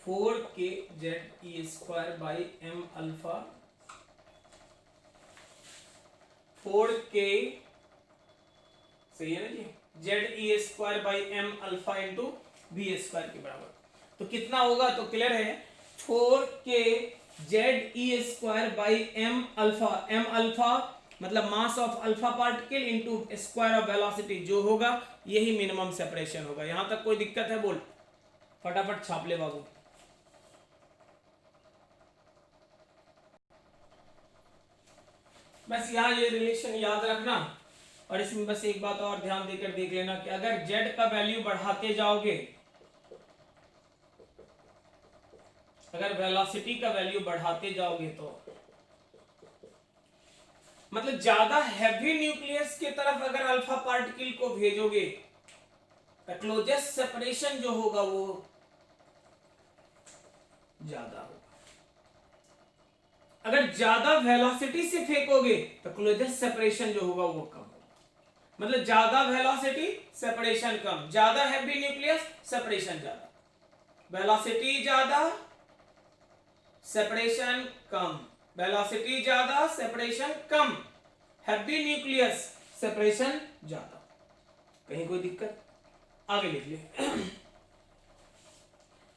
4kz square by m alpha, 4k सही है ना जी, ZE square by m alpha into V square के बराबर। तो कितना होगा, तो क्लियर है 4k ZE square by m alpha, m alpha मतलब mass of alpha particle into square of velocity, जो होगा यही मिनिमम सेपरेशन होगा। यहां तक कोई दिक्कत है? बोल फटाफट छाप ले बाबू। बस यहाँ ये रिलेशन याद रखना, और इसमें बस एक बात और ध्यान देकर देख लेना कि अगर Z का वैल्यू बढ़ाते जाओगे, अगर वेलोसिटी का वैल्यू बढ़ाते जाओगे तो मतलब ज्यादा हैवी न्यूक्लियस की तरफ अगर अल्फा पार्टिकल को भेजोगे तो क्लोजेस्ट सेपरेशन जो होगा वो ज्यादा होगा। अगर ज्यादा वेलोसिटी से फेंकोगे तो क्लोजेस्ट सेपरेशन जो होगा वो कम होगा। मतलब ज्यादा वेलोसिटी सेपरेशन कम, ज्यादा हैवी न्यूक्लियस सेपरेशन ज्यादा, वेलोसिटी ज्यादा सेपरेशन कम, वेलोसिटी ज्यादा सेपरेशन कम, हैवी न्यूक्लियस सेपरेशन ज्यादा। कहीं कोई दिक्कत? आगे लिख ले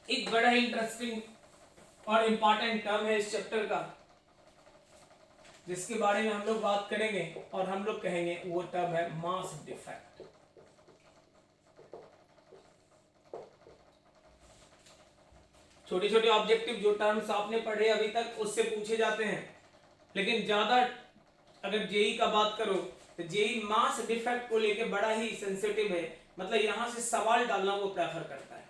एक बड़ा ही इंटरेस्टिंग और इम्पॉर्टेंट टर्म है इस चैप्टर का, जिसके बारे में हम लोग बात करेंगे और हम लोग कहेंगे वो टर्म है मास डिफेक्ट। छोटे छोटे ऑब्जेक्टिव जो टर्म्स आपने पढ़े अभी तक उससे पूछे जाते हैं, लेकिन ज्यादा अगर जेई का बात करो तो जेई मास डिफेक्ट को लेके बड़ा ही सेंसिटिव है, मतलब यहां से सवाल डालना वो प्रेफर करता है,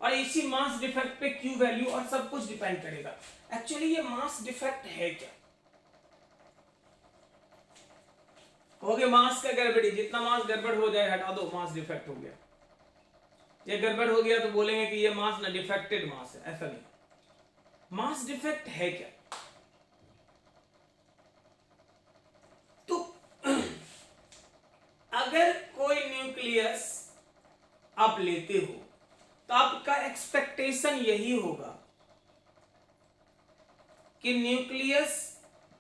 और इसी मास डिफेक्ट पे क्यू वैल्यू और सब कुछ डिपेंड करेगा। एक्चुअली ये मास डिफेक्ट है क्या? कहोगे मास का गड़बड़ी, जितना मास गड़बड़ हो जाए हटा दो, मास डिफेक्ट हो गया। ये गड़बड़ हो गया तो बोलेंगे कि ये मास ना डिफेक्टेड मास है, ऐसा नहीं। मास डिफेक्ट है क्या? तो अगर कोई न्यूक्लियस आप लेते हो तो आपका एक्सपेक्टेशन यही होगा कि न्यूक्लियस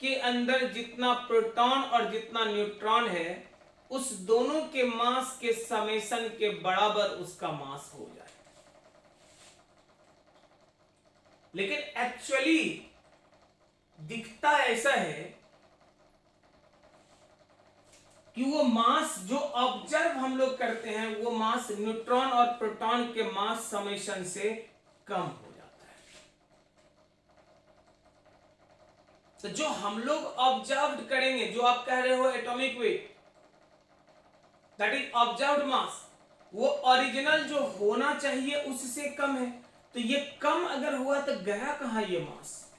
के अंदर जितना प्रोटॉन और जितना न्यूट्रॉन है उस दोनों के मास के समेशन के बराबर उसका मास हो जाए। लेकिन एक्चुअली दिखता ऐसा है कि वो मास जो ऑब्जर्व हम लोग करते हैं वो मास न्यूट्रॉन और प्रोटॉन के मास समेशन से कम हो जाता है। तो जो हम लोग ऑब्जर्व करेंगे, जो आप कह रहे हो atomic weight, that is observed mass, वो ओरिजिनल जो होना चाहिए उससे कम है। तो ये कम अगर हुआ तो गया कहां ये मास?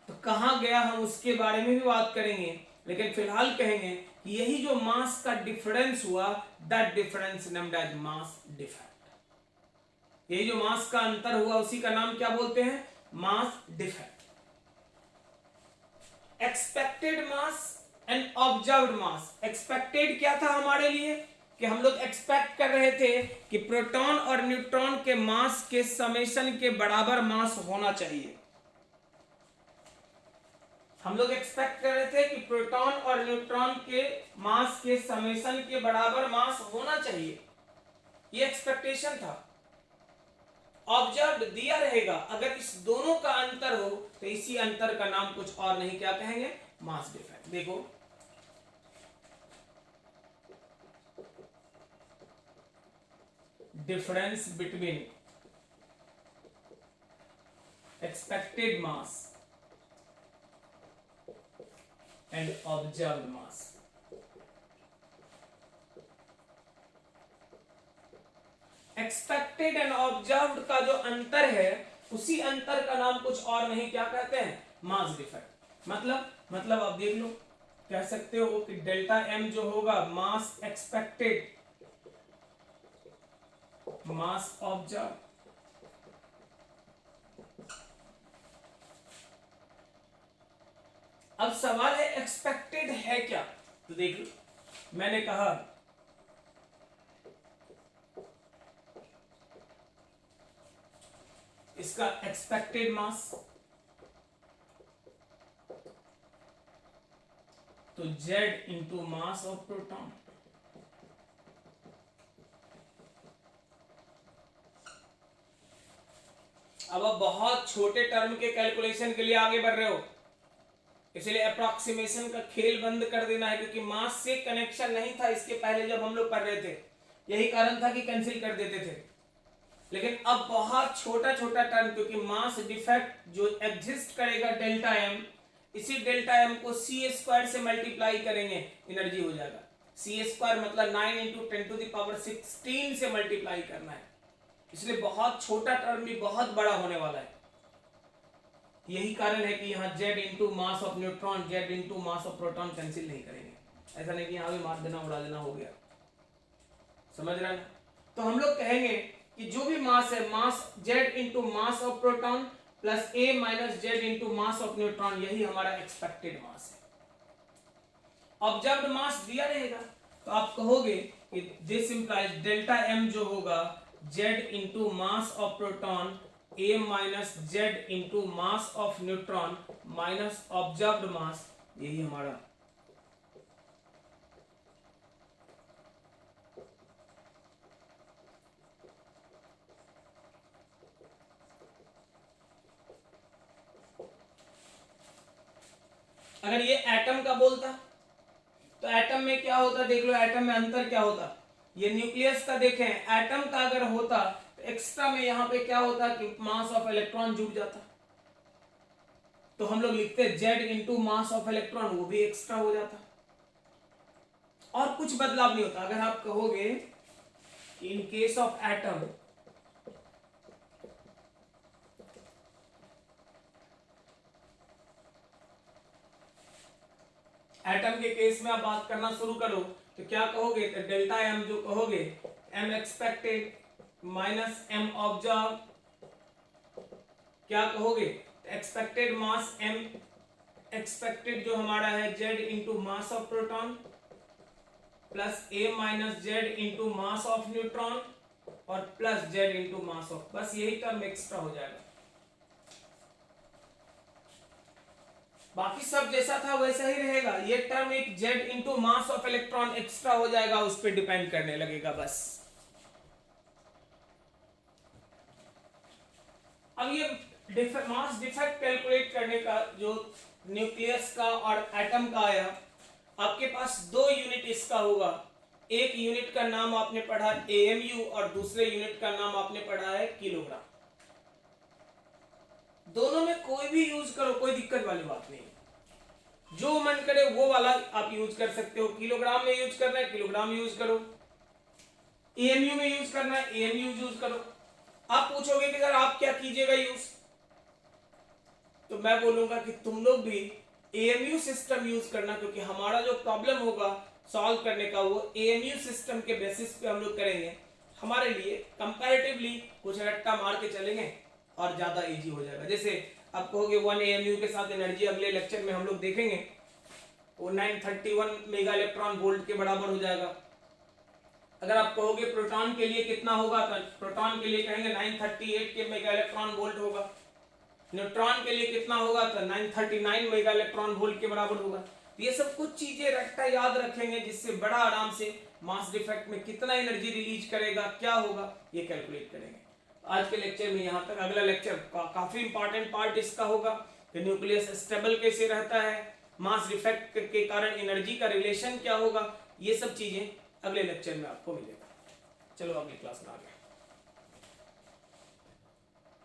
तो कहां गया हम उसके बारे में भी बात करेंगे, लेकिन फिलहाल कहेंगे कि यही जो मास का डिफरेंस हुआ, that difference named as mass defect. यही जो मास का अंतर हुआ उसी का नाम क्या बोलते हैं? Mass defect. Expected mass and observed mass. Expected क्या था हमारे लिए कि हम लोग एक्सपेक्ट कर रहे थे कि प्रोटॉन और न्यूट्रॉन के मास के समेशन के बराबर मास होना चाहिए। हम लोग एक्सपेक्ट कर रहे थे कि प्रोटॉन और न्यूट्रॉन के मास के समेशन के बराबर मास होना चाहिए, ये एक्सपेक्टेशन था। ऑब्जर्व्ड दिया रहेगा, अगर इस दोनों का अंतर हो तो इसी अंतर का नाम कुछ और नहीं, क्या कहेंगे? Mass defect. देखो difference between expected mass and observed mass. Expected and observed का जो अंतर है उसी अंतर का नाम कुछ और नहीं, क्या कहते हैं? Mass defect. मतलब आप देख लो, कह सकते हो कि डेल्टा एम जो होगा मास एक्सपेक्टेड मास ऑब्जर्व। अब सवाल है एक्सपेक्टेड है क्या? तो देख लो, मैंने कहा इसका एक्सपेक्टेड मास तो Z into mass of proton. अब आप बहुत छोटे टर्म के कैलकुलेशन के लिए आगे बढ़ रहे हो, इसलिए अप्रॉक्सीमेशन का खेल बंद कर देना है, क्योंकि मास से कनेक्शन नहीं था इसके पहले जब हम लोग पढ़ रहे थे, यही कारण था कि कैंसिल कर देते थे। लेकिन अब बहुत छोटा छोटा टर्म, क्योंकि मास डिफेक्ट जो एग्जिस्ट करेगा डेल्टा एम, इसी डेल्टा एम को सी स्क्वायर से मल्टीप्लाई करेंगे, एनर्जी हो जाएगा सी स्क्वायर, मतलब 9 इंटू 10⁻16 से मल्टीप्लाई करना है, इसलिए बहुत छोटा टर्म भी बहुत बड़ा होने वाला है। यही कारण है कि यहाँ Z into mass of neutron, Z into mass of proton cancel नहीं करेंगे, ऐसा नहीं कि यहाँ भी मार देना उड़ा देना हो गया, समझ रहे ना? तो हम लोग कहेंगे कि जो भी मास है, मास Z into mass of proton plus A minus Z into mass of neutron, यही हमारा एक्सपेक्टेड मास है। ऑब्जर्व्ड मास दिया रहेगा तो आप कहोगे कि दिस इंप्लाइज डेल्टा M जो होगा Z into mass of proton A minus Z into mass of neutron minus observed mass, यही हमारा बोलता। तो एटम में क्या होता देख लो, एटम में अंतर क्या होता, ये न्यूक्लियस का देखें, एटम का अगर होता तो एक्स्ट्रा में यहाँ पे क्या होता कि मास ऑफ इलेक्ट्रॉन जुड़ जाता, तो हम लोग लिखते Z into mass of electron, वो भी एक्स्ट्रा हो जाता और कुछ बदलाव नहीं होता। अगर आप कहोगे in case of atom, atom के केस में आप बात करना शुरू करो तो क्या कहोगे, तो डेल्टा एम जो कहोगे, M expected minus M observe, क्या कहोगे, एक्सपेक्टेड मास एम एक्सपेक्टेड जो हमारा है Z into mass of proton plus A minus Z into mass of neutron और plus Z into mass of, बस यही टर्म एक्स्ट्रा हो जाएगा, बाकी सब जैसा था वैसा ही रहेगा। ये टर्म एक Z into mass of electron extra हो जाएगा, उस पर डिपेंड करने लगेगा बस। अब ये मास डिफेक्ट कैलकुलेट करने का जो न्यूक्लियस का और एटम का आया, आपके पास दो यूनिट इसका होगा, एक यूनिट का नाम आपने पढ़ा एएमयू और दूसरे यूनिट का नाम आपने पढ़ा है किलोग्राम। दोनों में कोई भी यूज करो, कोई दिक्कत वाली बात नहीं, जो मन करे वो वाला आप यूज कर सकते हो। किलोग्राम में यूज करना है किलोग्राम यूज करो, एएमयू में यूज करना है एएमयू यूज करो। आप पूछोगे कि सर आप क्या कीजिएगा यूज, तो मैं बोलूंगा कि तुम लोग भी एएमयू सिस्टम यूज करना, क्योंकि हमारा जो प्रॉब्लम होगा सॉल्व करने का वो एएमयू सिस्टम के बेसिस पे हम लोग करेंगे। हमारे लिए कंपैरेटिवली कुछ रट्टा मार के चलेंगे और ज्यादा इजी हो जाएगा। जैसे आप कहोगे 1 एएमयू के साथ एनर्जी अगले लेक्चर में हम लोग देखेंगे, वो 931 मेगा इलेक्ट्रॉन वोल्ट के बराबर हो जाएगा। अगर आप कहोगे प्रोटॉन के लिए कितना होगा, तो प्रोटॉन के लिए कहेंगे 938 के मेगा इलेक्ट्रॉन वोल्ट होगा। न्यूट्रॉन के लिए कितना होगा, तो 939 मेगा इलेक्ट्रॉन वोल्ट के बराबर होगा। ये सब कुछ चीजें रट्टा याद रखेंगे, जिससे बड़ा आराम से मास डिफेक्ट में कितना एनर्जी रिलीज करेगा, क्या होगा, ये कैलकुलेट करेंगे। आज के लेक्चर में यहाँ तक। अगला लेक्चर काफी इंपॉर्टेंट पार्ट इसका होगा कि न्यूक्लियस स्टेबल कैसे रहता है, मास डिफेक्ट के कारण एनर्जी का रिलेशन क्या होगा, ये सब चीजें अगले लेक्चर में आपको मिलेगा। चलो अगली क्लास में आगे।